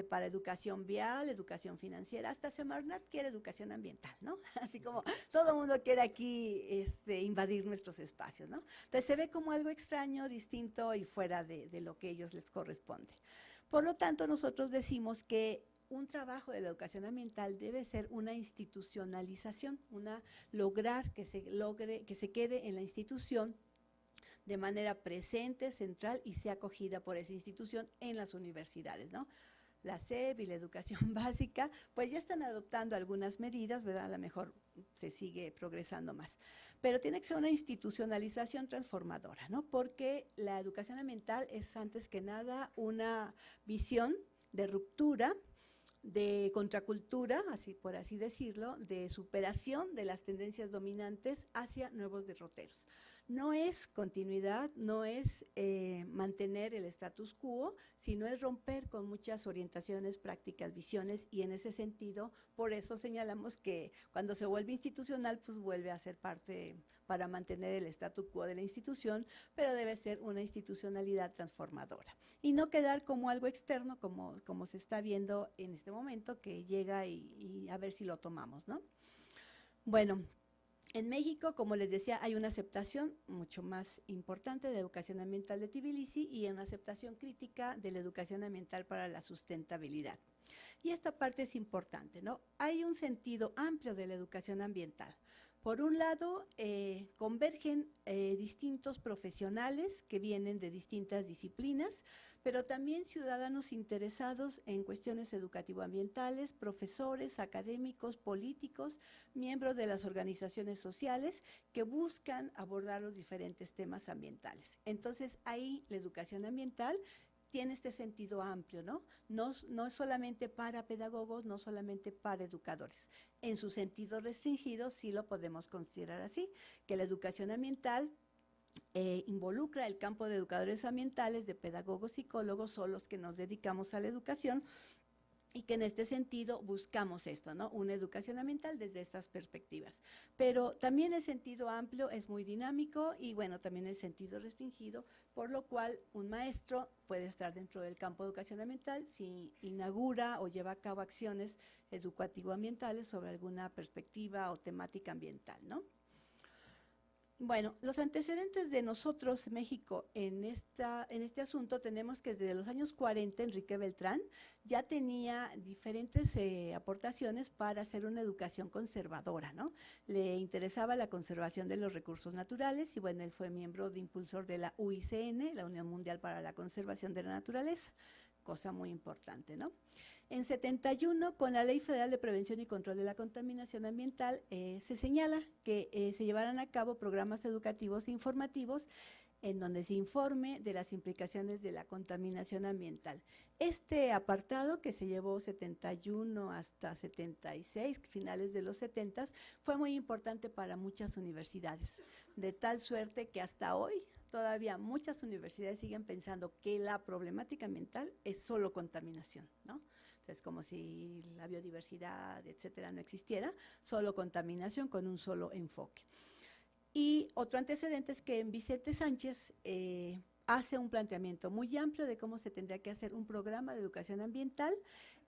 para educación vial, educación financiera, hasta Semarnat quiere educación ambiental, ¿no? Así como todo el mundo quiere aquí invadir nuestros espacios, ¿no? Entonces se ve como algo extraño, distinto y fuera de lo que a ellos les corresponde. Por lo tanto, nosotros decimos que un trabajo de la educación ambiental debe ser una institucionalización, lograr que se quede en la institución de manera presente, central y sea acogida por esa institución en las universidades, ¿no? La SEP y la educación básica, pues ya están adoptando algunas medidas, ¿verdad? A lo mejor se sigue progresando más. Pero tiene que ser una institucionalización transformadora, ¿no? Porque la educación ambiental es antes que nada una visión de ruptura, de contracultura, por así decirlo, de superación de las tendencias dominantes hacia nuevos derroteros. No es continuidad, no es mantener el status quo, sino es romper con muchas orientaciones, prácticas, visiones, y en ese sentido, por eso señalamos que cuando se vuelve institucional, pues vuelve a ser parte para mantener el status quo de la institución, pero debe ser una institucionalidad transformadora y no quedar como algo externo, como se está viendo en este momento, que llega y a ver si lo tomamos, ¿no? Bueno, en México, como les decía, hay una aceptación mucho más importante de la educación ambiental de Tbilisi y una aceptación crítica de la educación ambiental para la sustentabilidad. Y esta parte es importante, ¿no? Hay un sentido amplio de la educación ambiental. Por un lado, convergen distintos profesionales que vienen de distintas disciplinas, pero también ciudadanos interesados en cuestiones educativo-ambientales, profesores, académicos, políticos, miembros de las organizaciones sociales que buscan abordar los diferentes temas ambientales. Entonces, ahí la educación ambiental tiene este sentido amplio, ¿no? No es solamente para pedagogos, no solamente para educadores. En su sentido restringido sí lo podemos considerar así, que la educación ambiental involucra el campo de educadores ambientales, de pedagogos, psicólogos, son los que nos dedicamos a la educación, y que en este sentido buscamos esto, ¿no? Una educación ambiental desde estas perspectivas. Pero también el sentido amplio es muy dinámico y, bueno, también el sentido restringido, por lo cual un maestro puede estar dentro del campo de educación ambiental si inaugura o lleva a cabo acciones educativo-ambientales sobre alguna perspectiva o temática ambiental, ¿no? Bueno, los antecedentes de nosotros, México, en este asunto, tenemos que desde los años 40, Enrique Beltrán ya tenía diferentes aportaciones para hacer una educación conservadora, ¿no? Le interesaba la conservación de los recursos naturales y, bueno, él fue miembro de impulsor de la UICN, la Unión Mundial para la Conservación de la Naturaleza, cosa muy importante, ¿no? En 71, con la Ley Federal de Prevención y Control de la Contaminación Ambiental, se señala que se llevarán a cabo programas educativos e informativos en donde se informe de las implicaciones de la contaminación ambiental. Este apartado, que se llevó 71 hasta 76, finales de los 70, fue muy importante para muchas universidades, de tal suerte que hasta hoy todavía muchas universidades siguen pensando que la problemática ambiental es solo contaminación, ¿no? Es como si la biodiversidad, etcétera, no existiera, solo contaminación con un solo enfoque. Y otro antecedente es que Vicente Sánchez hace un planteamiento muy amplio de cómo se tendría que hacer un programa de educación ambiental.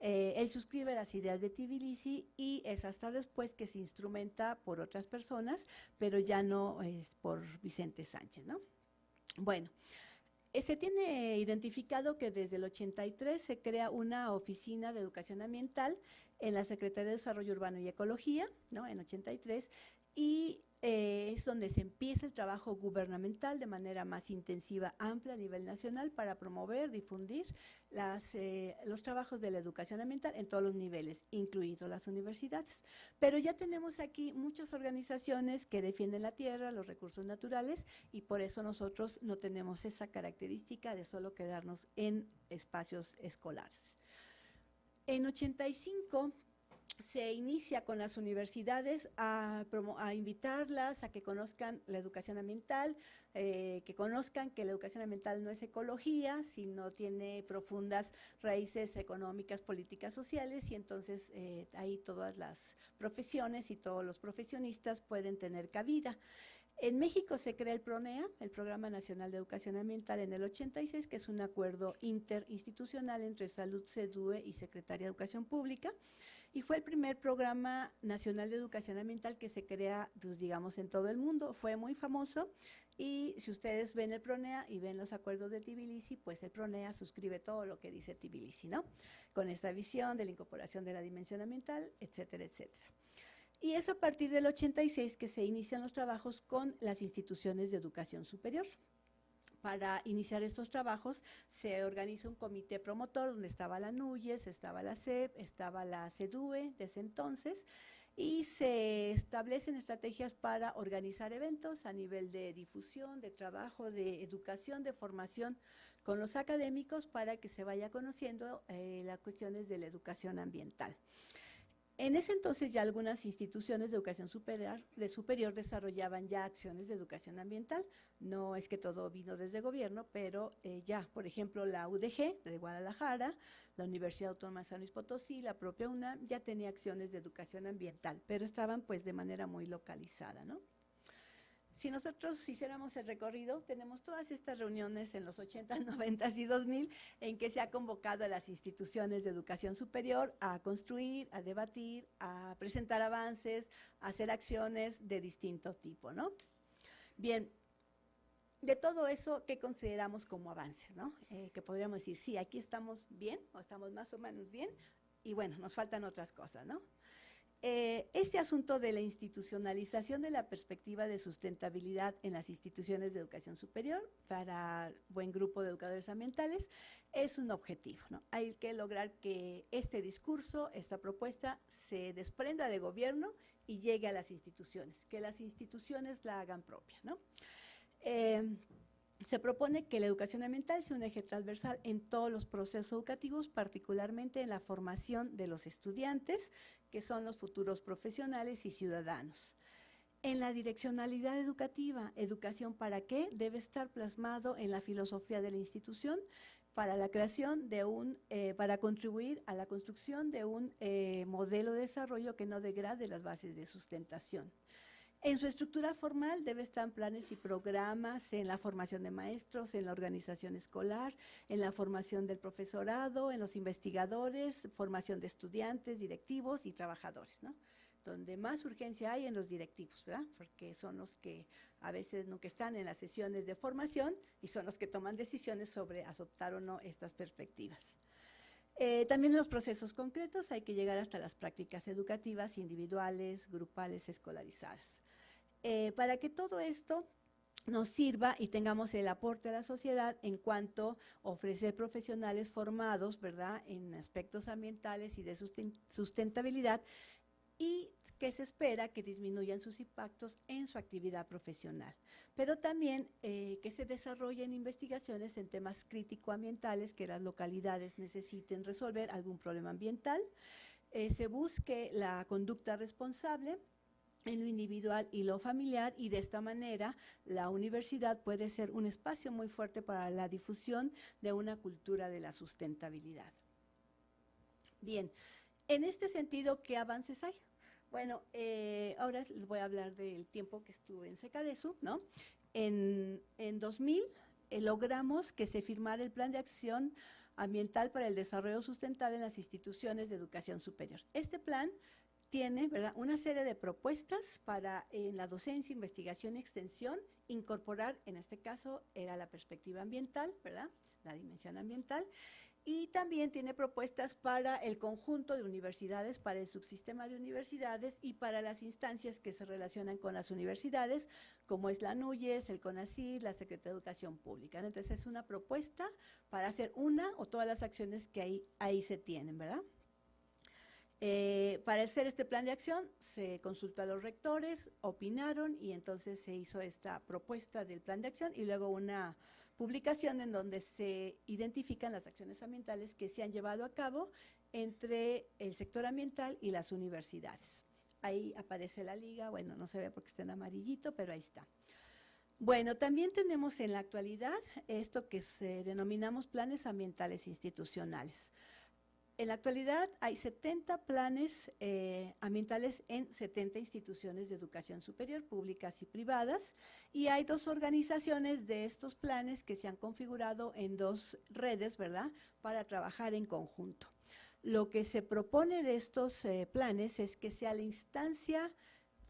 Él suscribe las ideas de Tbilisi y es hasta después que se instrumenta por otras personas, pero ya no es por Vicente Sánchez, ¿no? Bueno. Se tiene identificado que desde el 83 se crea una oficina de educación ambiental en la Secretaría de Desarrollo Urbano y Ecología, ¿no? En 83, y es donde se empieza el trabajo gubernamental de manera más intensiva, amplia a nivel nacional para promover, difundir los trabajos de la educación ambiental en todos los niveles, incluido las universidades. Pero ya tenemos aquí muchas organizaciones que defienden la tierra, los recursos naturales, y por eso nosotros no tenemos esa característica de solo quedarnos en espacios escolares. En 85 se inicia con las universidades a invitarlas a que conozcan la educación ambiental, que conozcan que la educación ambiental no es ecología, sino tiene profundas raíces económicas, políticas, sociales, y entonces ahí todas las profesiones y todos los profesionistas pueden tener cabida. En México se crea el PRONEA, el Programa Nacional de Educación Ambiental, en el 86, que es un acuerdo interinstitucional entre Salud, CEDUE y Secretaría de Educación Pública, y fue el primer programa nacional de educación ambiental que se crea, pues, digamos, en todo el mundo. Fue muy famoso y si ustedes ven el PRONEA y ven los acuerdos de Tbilisi, pues el PRONEA suscribe todo lo que dice Tbilisi, ¿no? Con esta visión de la incorporación de la dimensión ambiental, etcétera, etcétera. Y es a partir del 86 que se inician los trabajos con las instituciones de educación superior. Para iniciar estos trabajos se organiza un comité promotor donde estaba la NUYES, estaba la SEP, estaba la CEDUE desde entonces, y se establecen estrategias para organizar eventos a nivel de difusión, de trabajo, de educación, de formación con los académicos para que se vaya conociendo las cuestiones de la educación ambiental. En ese entonces ya algunas instituciones de educación superior desarrollaban ya acciones de educación ambiental. No es que todo vino desde gobierno, pero ya, por ejemplo, la UDG de Guadalajara, la Universidad Autónoma de San Luis Potosí, la propia UNAM, ya tenía acciones de educación ambiental, pero estaban pues de manera muy localizada, ¿no? Si nosotros hiciéramos el recorrido, tenemos todas estas reuniones en los 80, 90 y 2000 en que se ha convocado a las instituciones de educación superior a construir, a debatir, a presentar avances, a hacer acciones de distinto tipo, ¿no? Bien, de todo eso, ¿qué consideramos como avances, no? Que podríamos decir, sí, aquí estamos bien, o estamos más o menos bien, y bueno, nos faltan otras cosas, ¿no? Este asunto de la institucionalización de la perspectiva de sustentabilidad en las instituciones de educación superior para buen grupo de educadores ambientales es un objetivo, ¿no? Hay que lograr que este discurso, esta propuesta, se desprenda de gobierno y llegue a las instituciones, que las instituciones la hagan propia, ¿no? Se propone que la educación ambiental sea un eje transversal en todos los procesos educativos, particularmente en la formación de los estudiantes, que son los futuros profesionales y ciudadanos. En la direccionalidad educativa, ¿educación para qué? Debe estar plasmado en la filosofía de la institución para la creación de para contribuir a la construcción de un modelo de desarrollo que no degrade las bases de sustentación. En su estructura formal debe estar en planes y programas, en la formación de maestros, en la organización escolar, en la formación del profesorado, en los investigadores, formación de estudiantes, directivos y trabajadores, ¿no? Donde más urgencia hay en los directivos, ¿verdad? Porque son los que a veces nunca están en las sesiones de formación y son los que toman decisiones sobre adoptar o no estas perspectivas. También en los procesos concretos hay que llegar hasta las prácticas educativas individuales, grupales, escolarizadas. Para que todo esto nos sirva y tengamos el aporte a la sociedad en cuanto a ofrecer profesionales formados, ¿verdad?, en aspectos ambientales y de sustentabilidad, y que se espera que disminuyan sus impactos en su actividad profesional. Pero también que se desarrollen investigaciones en temas crítico-ambientales que las localidades necesiten resolver algún problema ambiental, se busque la conducta responsable en lo individual y lo familiar, y de esta manera la universidad puede ser un espacio muy fuerte para la difusión de una cultura de la sustentabilidad. Bien, en este sentido, ¿qué avances hay? Bueno, ahora les voy a hablar del tiempo que estuve en Secadesu, ¿no? En 2000 logramos que se firmara el Plan de Acción Ambiental para el Desarrollo Sustentable en las Instituciones de Educación Superior. Este plan tiene, ¿verdad?, una serie de propuestas para en la docencia, investigación y extensión incorporar, en este caso era la perspectiva ambiental, ¿verdad?, la dimensión ambiental, y también tiene propuestas para el conjunto de universidades, para el subsistema de universidades y para las instancias que se relacionan con las universidades, como es la NUYES, el CONACYT, la Secretaría de Educación Pública. Entonces es una propuesta para hacer una o todas las acciones que ahí se tienen, ¿verdad? Para hacer este plan de acción se consultó a los rectores, opinaron y entonces se hizo esta propuesta del plan de acción y luego una publicación en donde se identifican las acciones ambientales que se han llevado a cabo entre el sector ambiental y las universidades. Ahí aparece la liga, bueno, no se ve porque está en amarillito, pero ahí está. Bueno, también tenemos en la actualidad esto que denominamos planes ambientales institucionales. En la actualidad hay 70 planes ambientales en 70 instituciones de educación superior, públicas y privadas, y hay 2 organizaciones de estos planes que se han configurado en 2 redes, ¿verdad?, para trabajar en conjunto. Lo que se propone de estos planes es que sea la instancia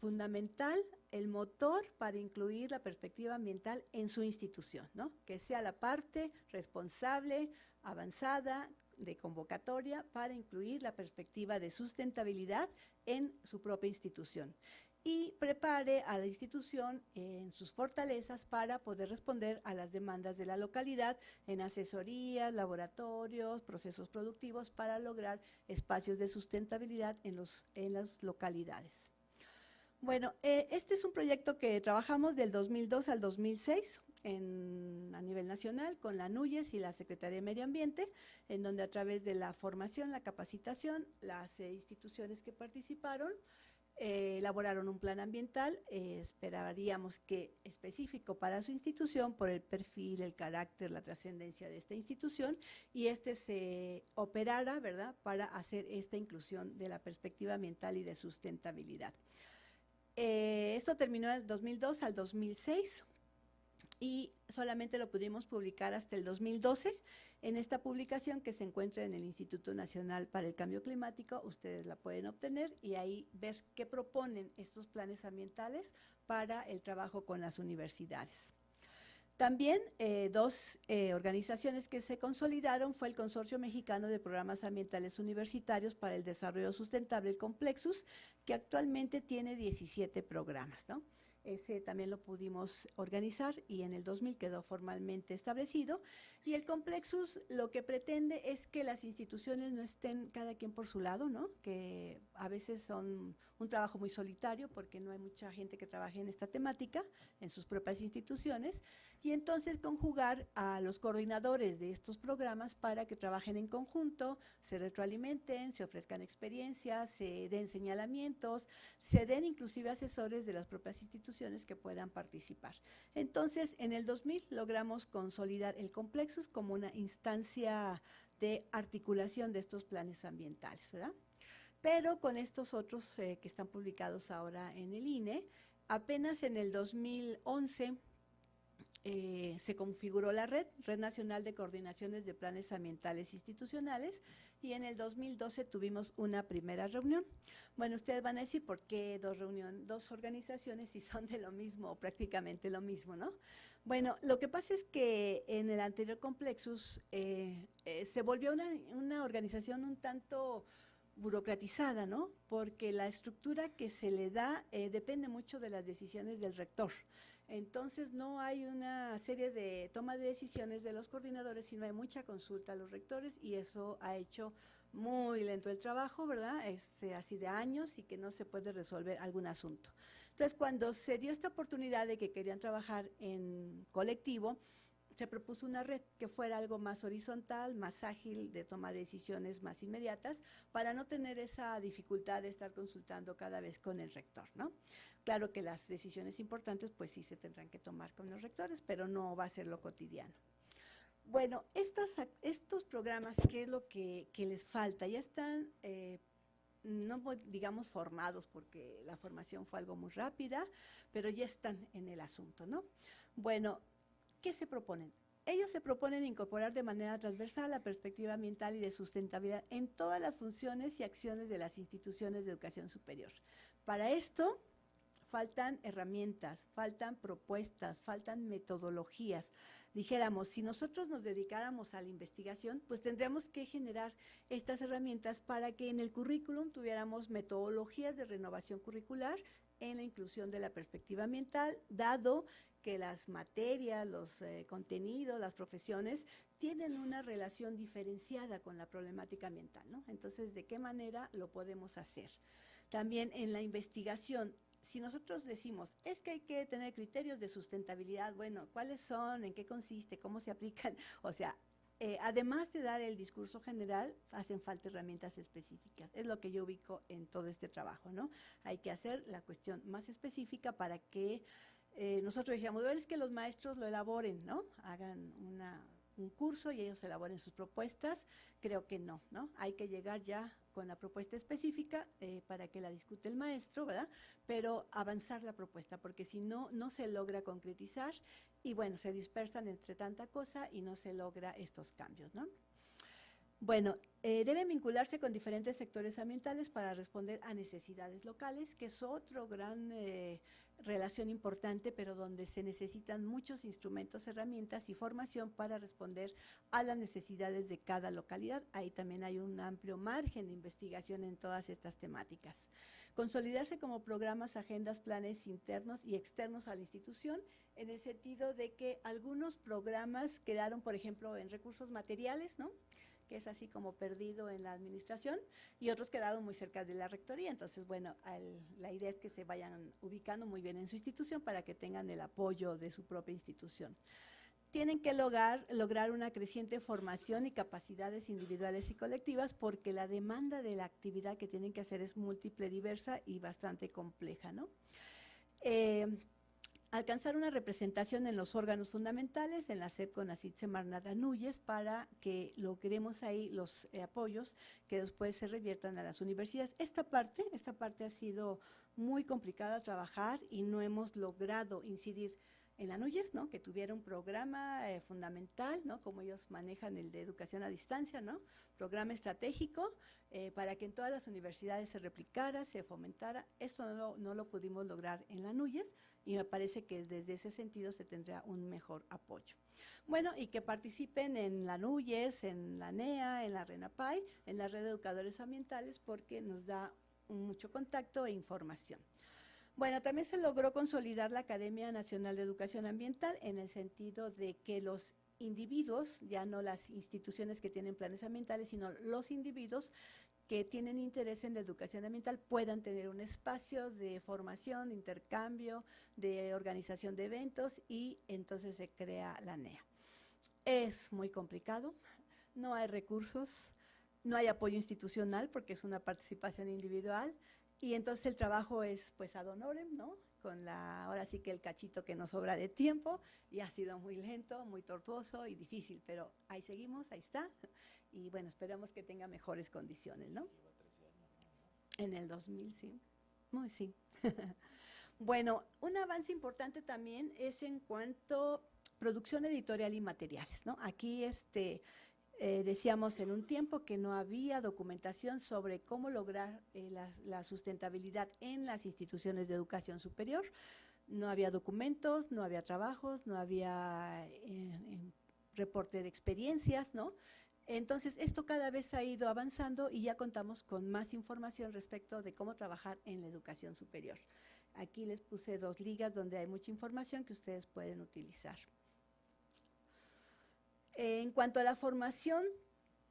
fundamental, el motor para incluir la perspectiva ambiental en su institución, ¿no? Que sea la parte responsable, avanzada, de convocatoria para incluir la perspectiva de sustentabilidad en su propia institución y prepare a la institución en sus fortalezas para poder responder a las demandas de la localidad en asesorías, laboratorios, procesos productivos para lograr espacios de sustentabilidad en las localidades. Bueno, este es un proyecto que trabajamos del 2002 al 2006 a nivel nacional con la NUYES y la Secretaría de Medio Ambiente, en donde a través de la formación, la capacitación, las instituciones que participaron, elaboraron un plan ambiental, esperaríamos que específico para su institución por el perfil, el carácter, la trascendencia de esta institución, y se operara, ¿verdad?, para hacer esta inclusión de la perspectiva ambiental y de sustentabilidad. Esto terminó del 2002 al 2006 y solamente lo pudimos publicar hasta el 2012. En esta publicación que se encuentra en el Instituto Nacional para el Cambio Climático, ustedes la pueden obtener y ahí ver qué proponen estos planes ambientales para el trabajo con las universidades. También dos organizaciones que se consolidaron fue el Consorcio Mexicano de Programas Ambientales Universitarios para el Desarrollo Sustentable, el Complexus, que actualmente tiene 17 programas, ¿no? Ese también lo pudimos organizar y en el 2000 quedó formalmente establecido. Y el Complexus lo que pretende es que las instituciones no estén cada quien por su lado, ¿no? Que a veces son un trabajo muy solitario porque no hay mucha gente que trabaje en esta temática en sus propias instituciones, y entonces conjugar a los coordinadores de estos programas para que trabajen en conjunto, se retroalimenten, se ofrezcan experiencias, se den señalamientos, se den inclusive asesores de las propias instituciones que puedan participar. Entonces, en el 2000 logramos consolidar el Complexus como una instancia de articulación de estos planes ambientales, ¿verdad? Pero con estos otros que están publicados ahora en el INE, apenas en el 2011 se configuró la Red Nacional de Coordinaciones de Planes Ambientales Institucionales, y en el 2012 tuvimos una primera reunión. Bueno, ustedes van a decir, ¿por qué dos organizaciones si son de lo mismo o prácticamente lo mismo, no? Bueno, lo que pasa es que en el anterior Complexus se volvió una organización un tanto burocratizada, ¿no? Porque la estructura que se le da depende mucho de las decisiones del rector. Entonces no hay una serie de toma de decisiones de los coordinadores, sino hay mucha consulta a los rectores, y eso ha hecho muy lento el trabajo, ¿verdad? Así de años, y que no se puede resolver algún asunto. Entonces, cuando se dio esta oportunidad de que querían trabajar en colectivo, se propuso una red que fuera algo más horizontal, más ágil, de toma de decisiones más inmediatas, para no tener esa dificultad de estar consultando cada vez con el rector, ¿no? Claro que las decisiones importantes, pues sí se tendrán que tomar con los rectores, pero no va a ser lo cotidiano. Bueno, estos programas, ¿qué es lo que les falta? Ya están, no digamos formados, porque la formación fue algo muy rápida, pero ya están en el asunto, ¿no? Bueno, ¿qué se proponen? Ellos se proponen incorporar de manera transversal la perspectiva ambiental y de sustentabilidad en todas las funciones y acciones de las instituciones de educación superior. Para esto faltan herramientas, faltan propuestas, faltan metodologías. Dijéramos, si nosotros nos dedicáramos a la investigación, pues tendríamos que generar estas herramientas para que en el currículum tuviéramos metodologías de renovación curricular en la inclusión de la perspectiva ambiental, dado que las materias, los contenidos, las profesiones tienen una relación diferenciada con la problemática ambiental, ¿no? Entonces, ¿de qué manera lo podemos hacer? También en la investigación, si nosotros decimos, es que hay que tener criterios de sustentabilidad, bueno, ¿cuáles son? ¿En qué consiste? ¿Cómo se aplican? O sea, además de dar el discurso general, hacen falta herramientas específicas. Es lo que yo ubico en todo este trabajo, ¿no? Hay que hacer la cuestión más específica para que nosotros decíamos, es que los maestros lo elaboren, ¿no? Hagan un curso y ellos elaboren sus propuestas. Creo que no, ¿no? Hay que llegar ya con la propuesta específica para que la discute el maestro, ¿verdad? Pero avanzar la propuesta, porque si no, no se logra concretizar y bueno, se dispersan entre tanta cosa y no se logra estos cambios, ¿no? Bueno, deben vincularse con diferentes sectores ambientales para responder a necesidades locales, que es otro gran relación importante, pero donde se necesitan muchos instrumentos, herramientas y formación para responder a las necesidades de cada localidad. Ahí también hay un amplio margen de investigación en todas estas temáticas. Consolidarse como programas, agendas, planes internos y externos a la institución, en el sentido de que algunos programas quedaron, por ejemplo, en recursos materiales, ¿no?, que es así como perdido en la administración, y otros quedaron muy cerca de la rectoría. Entonces, bueno, la idea es que se vayan ubicando muy bien en su institución para que tengan el apoyo de su propia institución. tienen que lograr una creciente formación y capacidades individuales y colectivas porque la demanda de la actividad que tienen que hacer es múltiple, diversa y bastante compleja, ¿no? Alcanzar una representación en los órganos fundamentales, en la SEP, CONACYT, Semarnat, ANUYES, para que logremos ahí los apoyos que después se reviertan a las universidades. Esta parte ha sido muy complicada trabajar y no hemos logrado incidir en la ANUYES, ¿no? Que tuviera un programa fundamental, ¿no? Como ellos manejan el de educación a distancia, ¿no? Programa estratégico para que en todas las universidades se replicara, se fomentara. Esto no lo pudimos lograr en la ANUYES y me parece que desde ese sentido se tendrá un mejor apoyo. Bueno, y que participen en la ANUYES, en la NEA, en la RENAPAI, en la red de educadores ambientales, porque nos da mucho contacto e información. Bueno, también se logró consolidar la Academia Nacional de Educación Ambiental en el sentido de que los individuos, ya no las instituciones que tienen planes ambientales, sino los individuos que tienen interés en la educación ambiental puedan tener un espacio de formación, de intercambio, de organización de eventos y entonces se crea la NEA. Es muy complicado, no hay recursos, no hay apoyo institucional porque es una participación individual. Y entonces el trabajo es pues ad honorem, ¿no? Ahora sí que el cachito que nos sobra de tiempo, y ha sido muy lento, muy tortuoso y difícil, pero ahí seguimos, ahí está, y bueno, esperamos que tenga mejores condiciones, ¿no? En el 2000, sí. Muy sí. Bueno, un avance importante también es en cuanto a producción editorial y materiales, ¿no? Aquí decíamos en un tiempo que no había documentación sobre cómo lograr la sustentabilidad en las instituciones de educación superior. No había documentos, no había trabajos, no había reporte de experiencias, ¿no? Entonces, esto cada vez ha ido avanzando y ya contamos con más información respecto de cómo trabajar en la educación superior. Aquí les puse 2 ligas donde hay mucha información que ustedes pueden utilizar. En cuanto a la formación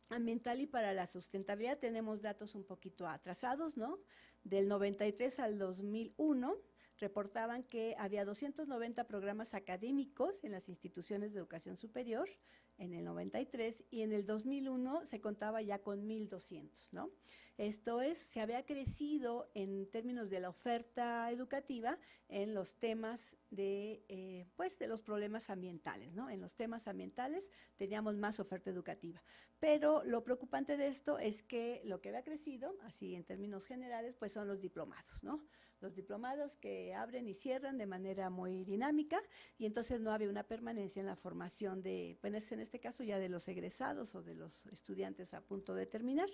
ambiental y para la sustentabilidad, tenemos datos un poquito atrasados, ¿no? Del 93 al 2001, reportaban que había 290 programas académicos en las instituciones de educación superior en el 93 y en el 2001 se contaba ya con 1,200, ¿no? Esto es, se había crecido en términos de la oferta educativa en los temas de los problemas ambientales, ¿no? En los temas ambientales teníamos más oferta educativa. Pero lo preocupante de esto es que lo que había crecido, así en términos generales, pues son los diplomados, ¿no? Los diplomados que abren y cierran de manera muy dinámica y entonces no había una permanencia en la formación pues en este caso ya de los egresados o de los estudiantes a punto de terminar,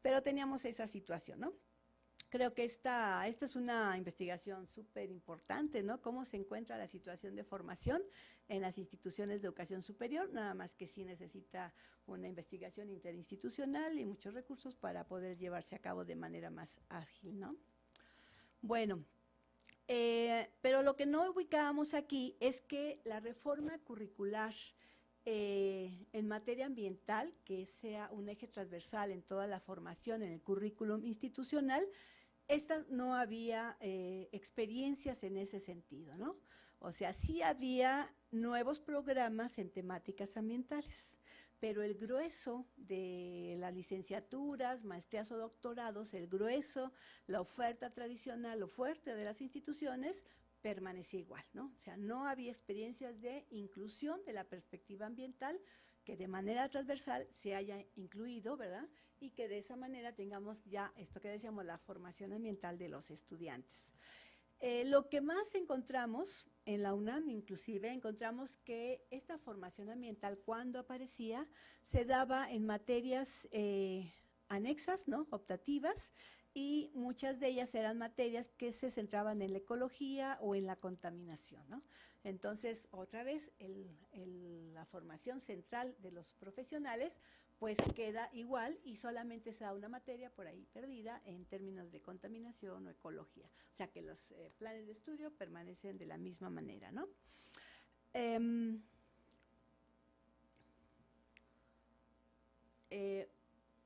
pero teníamos esa situación, ¿no? Creo que esta es una investigación súper importante, ¿no? Cómo se encuentra la situación de formación en las instituciones de educación superior, nada más que sí necesita una investigación interinstitucional y muchos recursos para poder llevarse a cabo de manera más ágil, ¿no? Bueno, pero lo que no ubicábamos aquí es que la reforma curricular en materia ambiental, que sea un eje transversal en toda la formación en el currículum institucional, no había experiencias en ese sentido, ¿no? O sea, sí había nuevos programas en temáticas ambientales, pero el grueso de las licenciaturas, maestrías o doctorados, el grueso, la oferta tradicional o fuerte de las instituciones, permanecía igual, ¿no? O sea, no había experiencias de inclusión de la perspectiva ambiental que de manera transversal se haya incluido, ¿verdad? Y que de esa manera tengamos ya esto que decíamos, la formación ambiental de los estudiantes. Lo que más encontramos en la UNAM, inclusive, encontramos que esta formación ambiental, cuando aparecía, se daba en materias anexas, ¿no? Optativas, y muchas de ellas eran materias que se centraban en la ecología o en la contaminación, ¿no? Entonces, otra vez, la formación central de los profesionales pues queda igual y solamente se da una materia por ahí perdida en términos de contaminación o ecología. O sea que los planes de estudio permanecen de la misma manera, ¿no?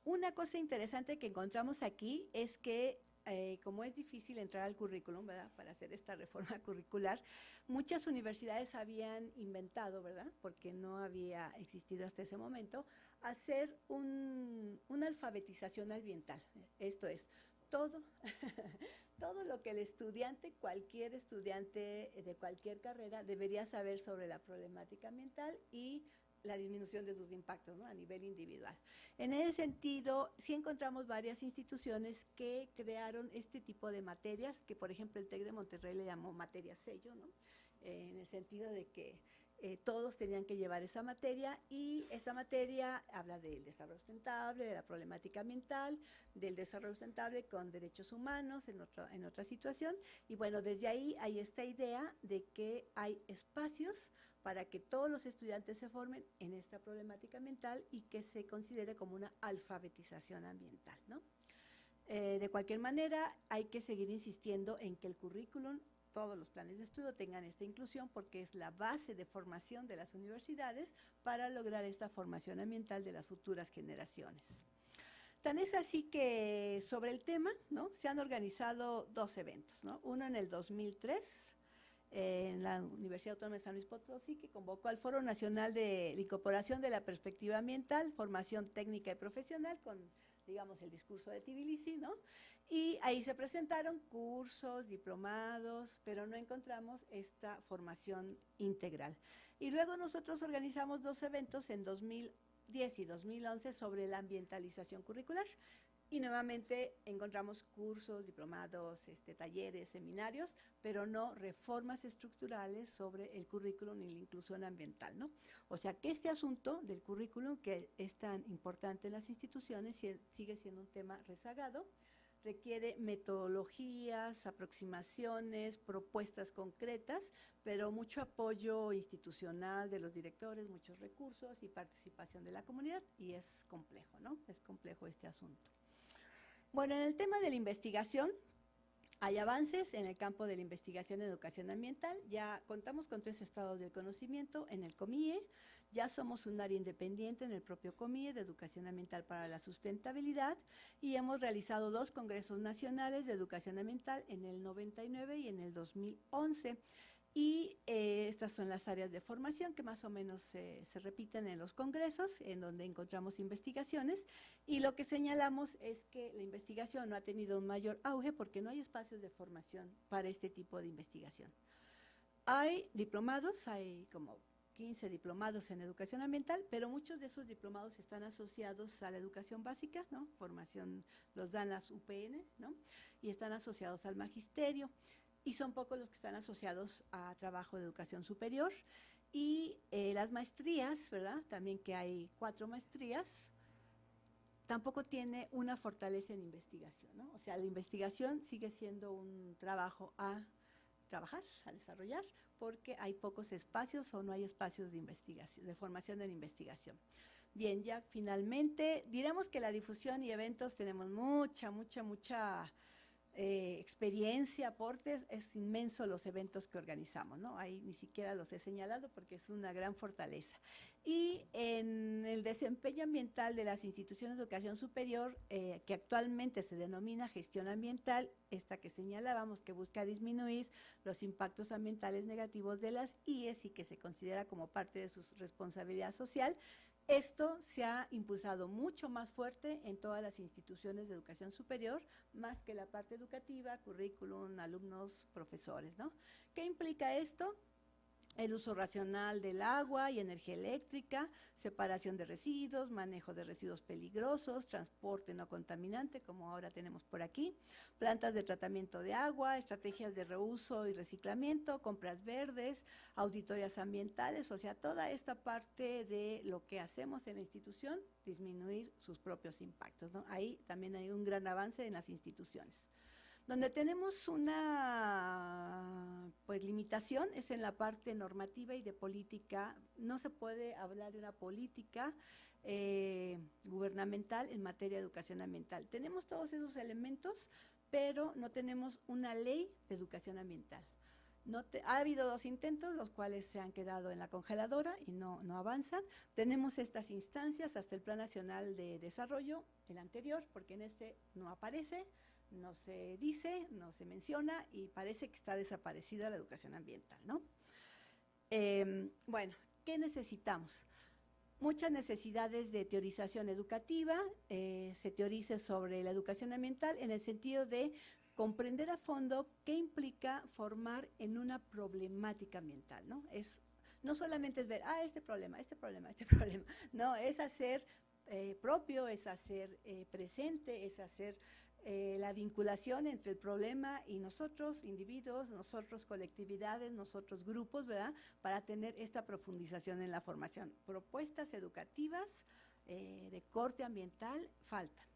Una cosa interesante que encontramos aquí es que como es difícil entrar al currículum, ¿verdad?, para hacer esta reforma curricular, muchas universidades habían inventado, ¿verdad?, porque no había existido hasta ese momento, hacer una alfabetización ambiental. Esto es, todo, todo lo que el estudiante, cualquier estudiante de cualquier carrera, debería saber sobre la problemática ambiental y la disminución de sus impactos, ¿no?, a nivel individual. En ese sentido, sí encontramos varias instituciones que crearon este tipo de materias, que por ejemplo el TEC de Monterrey le llamó materia sello, ¿no?, en el sentido de que todos tenían que llevar esa materia, y esta materia habla del desarrollo sustentable, de la problemática ambiental, del desarrollo sustentable con derechos humanos en otra situación, y bueno, desde ahí hay esta idea de que hay espacios para que todos los estudiantes se formen en esta problemática ambiental y que se considere como una alfabetización ambiental, ¿no? De cualquier manera, hay que seguir insistiendo en que el currículum, todos los planes de estudio tengan esta inclusión, porque es la base de formación de las universidades para lograr esta formación ambiental de las futuras generaciones. Tan es así que sobre el tema, ¿no?, se han organizado 2 eventos, ¿no? Uno en el 2003, en la Universidad Autónoma de San Luis Potosí, que convocó al Foro Nacional de la Incorporación de la Perspectiva Ambiental, Formación Técnica y Profesional, con, digamos, el discurso de Tbilisi, ¿no? Y ahí se presentaron cursos, diplomados, pero no encontramos esta formación integral. Y luego nosotros organizamos 2 eventos en 2010 y 2011 sobre la ambientalización curricular. Y nuevamente encontramos cursos, diplomados, talleres, seminarios, pero no reformas estructurales sobre el currículum y la inclusión ambiental, ¿no? O sea que este asunto del currículum, que es tan importante en las instituciones, sigue siendo un tema rezagado, requiere metodologías, aproximaciones, propuestas concretas, pero mucho apoyo institucional de los directores, muchos recursos y participación de la comunidad, y es complejo, ¿no? Es complejo este asunto. Bueno, en el tema de la investigación, hay avances en el campo de la investigación en educación ambiental. Ya contamos con 3 estados del conocimiento en el COMIE, ya somos un área independiente en el propio COMIE de educación ambiental para la sustentabilidad, y hemos realizado 2 congresos nacionales de educación ambiental en el 99 y en el 2011. Y estas son las áreas de formación que más o menos se repiten en los congresos, en donde encontramos investigaciones, y lo que señalamos es que la investigación no ha tenido un mayor auge porque no hay espacios de formación para este tipo de investigación. Hay diplomados, hay como 15 diplomados en educación ambiental, pero muchos de esos diplomados están asociados a la educación básica, ¿no? Formación los dan las UPN, ¿no? Y están asociados al magisterio. Y son pocos los que están asociados a trabajo de educación superior. Y las maestrías, ¿verdad?, también, que hay 4 maestrías, tampoco tiene una fortaleza en investigación, ¿no? O sea, la investigación sigue siendo un trabajo a trabajar, a desarrollar, porque hay pocos espacios o no hay espacios de investigación, de formación en investigación. Bien, ya finalmente diremos que la difusión y eventos tenemos mucha experiencia, aportes, es inmenso los eventos que organizamos, ¿no? Ahí ni siquiera los he señalado porque es una gran fortaleza. Y en el desempeño ambiental de las instituciones de educación superior, que actualmente se denomina gestión ambiental, esta que señalábamos, que busca disminuir los impactos ambientales negativos de las IES y que se considera como parte de su responsabilidad social. Esto se ha impulsado mucho más fuerte en todas las instituciones de educación superior, más que la parte educativa, currículum, alumnos, profesores, ¿no? ¿Qué implica esto? El uso racional del agua y energía eléctrica, separación de residuos, manejo de residuos peligrosos, transporte no contaminante, como ahora tenemos por aquí, plantas de tratamiento de agua, estrategias de reuso y reciclamiento, compras verdes, auditorías ambientales, o sea, toda esta parte de lo que hacemos en la institución, disminuir sus propios impactos, ¿no? Ahí también hay un gran avance en las instituciones. Donde tenemos una limitación es en la parte normativa y de política. No se puede hablar de una política gubernamental en materia de educación ambiental. Tenemos todos esos elementos, pero no tenemos una ley de educación ambiental. Ha habido 2 intentos, los cuales se han quedado en la congeladora y no avanzan. Tenemos estas instancias hasta el Plan Nacional de Desarrollo, el anterior, porque en este no aparece. no se dice, no se menciona y parece que está desaparecida la educación ambiental, ¿no? Bueno, ¿qué necesitamos? Muchas necesidades de teorización educativa, se teorice sobre la educación ambiental en el sentido de comprender a fondo qué implica formar en una problemática ambiental, ¿no? No solamente es ver, este problema, este problema, este problema, no, es hacer propio, es hacer presente, es hacer la vinculación entre el problema y nosotros, individuos, nosotros, colectividades, nosotros, grupos, ¿verdad? Para tener esta profundización en la formación. Propuestas educativas de corte ambiental faltan.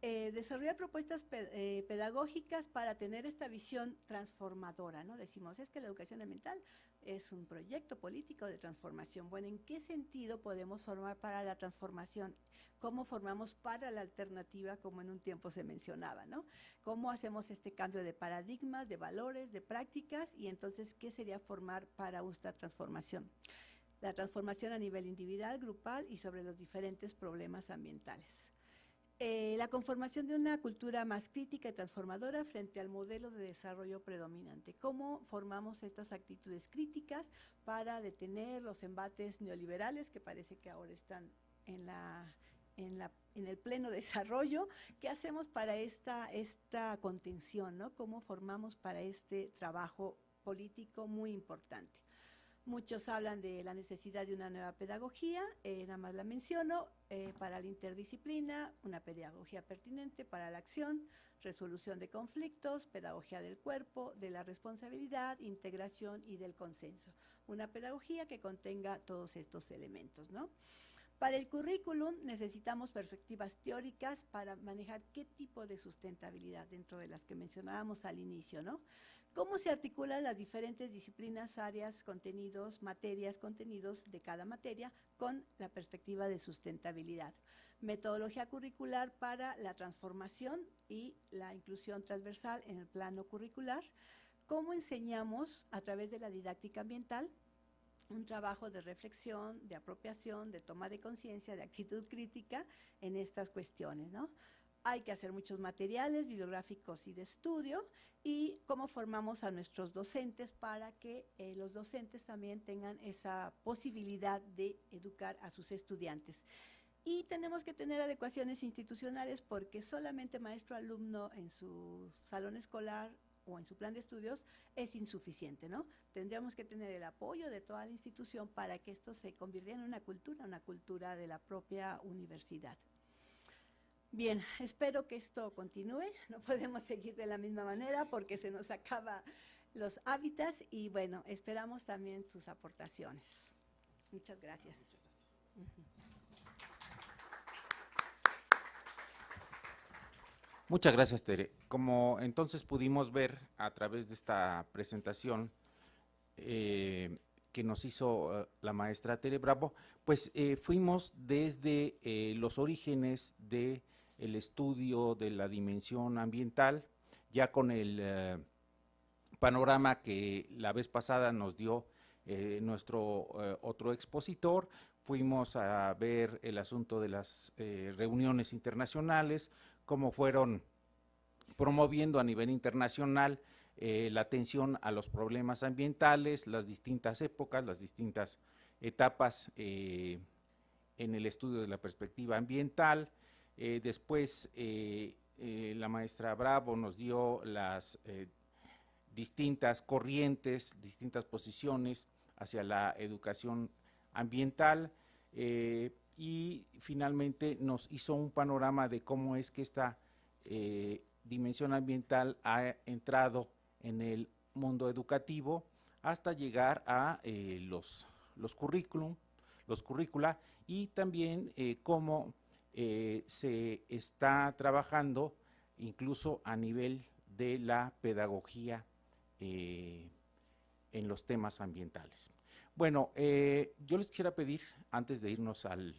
Desarrollar propuestas pedagógicas para tener esta visión transformadora, ¿no? Decimos, es que la educación ambiental es un proyecto político de transformación. Bueno, ¿en qué sentido podemos formar para la transformación? ¿Cómo formamos para la alternativa, como en un tiempo se mencionaba, ¿no? ¿Cómo hacemos este cambio de paradigmas, de valores, de prácticas? Y entonces, ¿qué sería formar para esta transformación? La transformación a nivel individual, grupal y sobre los diferentes problemas ambientales. La conformación de una cultura más crítica y transformadora frente al modelo de desarrollo predominante. ¿Cómo formamos estas actitudes críticas para detener los embates neoliberales que parece que ahora están en el pleno desarrollo? ¿Qué hacemos para esta contención, ¿no? ¿Cómo formamos para este trabajo político muy importante? Muchos hablan de la necesidad de una nueva pedagogía, nada más la menciono, para la interdisciplina, una pedagogía pertinente para la acción, resolución de conflictos, pedagogía del cuerpo, de la responsabilidad, integración y del consenso. Una pedagogía que contenga todos estos elementos, ¿no? Para el currículum necesitamos perspectivas teóricas para manejar qué tipo de sustentabilidad dentro de las que mencionábamos al inicio, ¿no? ¿Cómo se articulan las diferentes disciplinas, áreas, contenidos, materias, contenidos de cada materia con la perspectiva de sustentabilidad? Metodología curricular para la transformación y la inclusión transversal en el plano curricular. ¿Cómo enseñamos a través de la didáctica ambiental? Un trabajo de reflexión, de apropiación, de toma de conciencia, de actitud crítica en estas cuestiones, ¿no? Hay que hacer muchos materiales bibliográficos y de estudio, y cómo formamos a nuestros docentes para que los docentes también tengan esa posibilidad de educar a sus estudiantes. Y tenemos que tener adecuaciones institucionales porque solamente maestro-alumno en su salón escolar o en su plan de estudios es insuficiente, ¿no? Tendríamos que tener el apoyo de toda la institución para que esto se convirtiera en una cultura de la propia universidad. Bien, espero que esto continúe, no podemos seguir de la misma manera porque se nos acaban los hábitats y bueno, esperamos también sus aportaciones. Muchas gracias. Muchas gracias, Tere. Como entonces pudimos ver a través de esta presentación que nos hizo la maestra Tere Bravo, pues fuimos desde los orígenes del estudio de la dimensión ambiental, ya con el panorama que la vez pasada nos dio nuestro otro expositor. Fuimos a ver el asunto de las reuniones internacionales, cómo fueron promoviendo a nivel internacional la atención a los problemas ambientales, las distintas épocas, las distintas etapas en el estudio de la perspectiva ambiental. Después la maestra Bravo nos dio las distintas corrientes, distintas posiciones hacia la educación ambiental y finalmente nos hizo un panorama de cómo es que esta dimensión ambiental ha entrado en el mundo educativo hasta llegar a los currícula y también cómo se está trabajando incluso a nivel de la pedagogía en los temas ambientales. Bueno, yo les quisiera pedir, antes de irnos al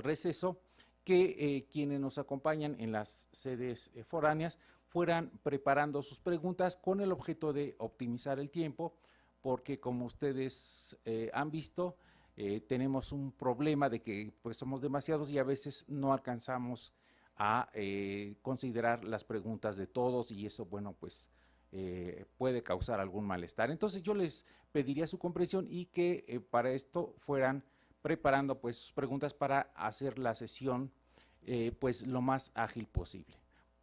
receso, que quienes nos acompañan en las sedes foráneas fueran preparando sus preguntas con el objeto de optimizar el tiempo, porque como ustedes han visto, tenemos un problema de que pues somos demasiados y a veces no alcanzamos a considerar las preguntas de todos y eso, bueno, pues puede causar algún malestar. Entonces yo les pediría su comprensión y que para esto fueran preparando pues sus preguntas para hacer la sesión pues lo más ágil posible.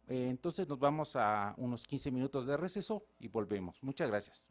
Entonces nos vamos a unos 15 minutos de receso y volvemos. Muchas gracias.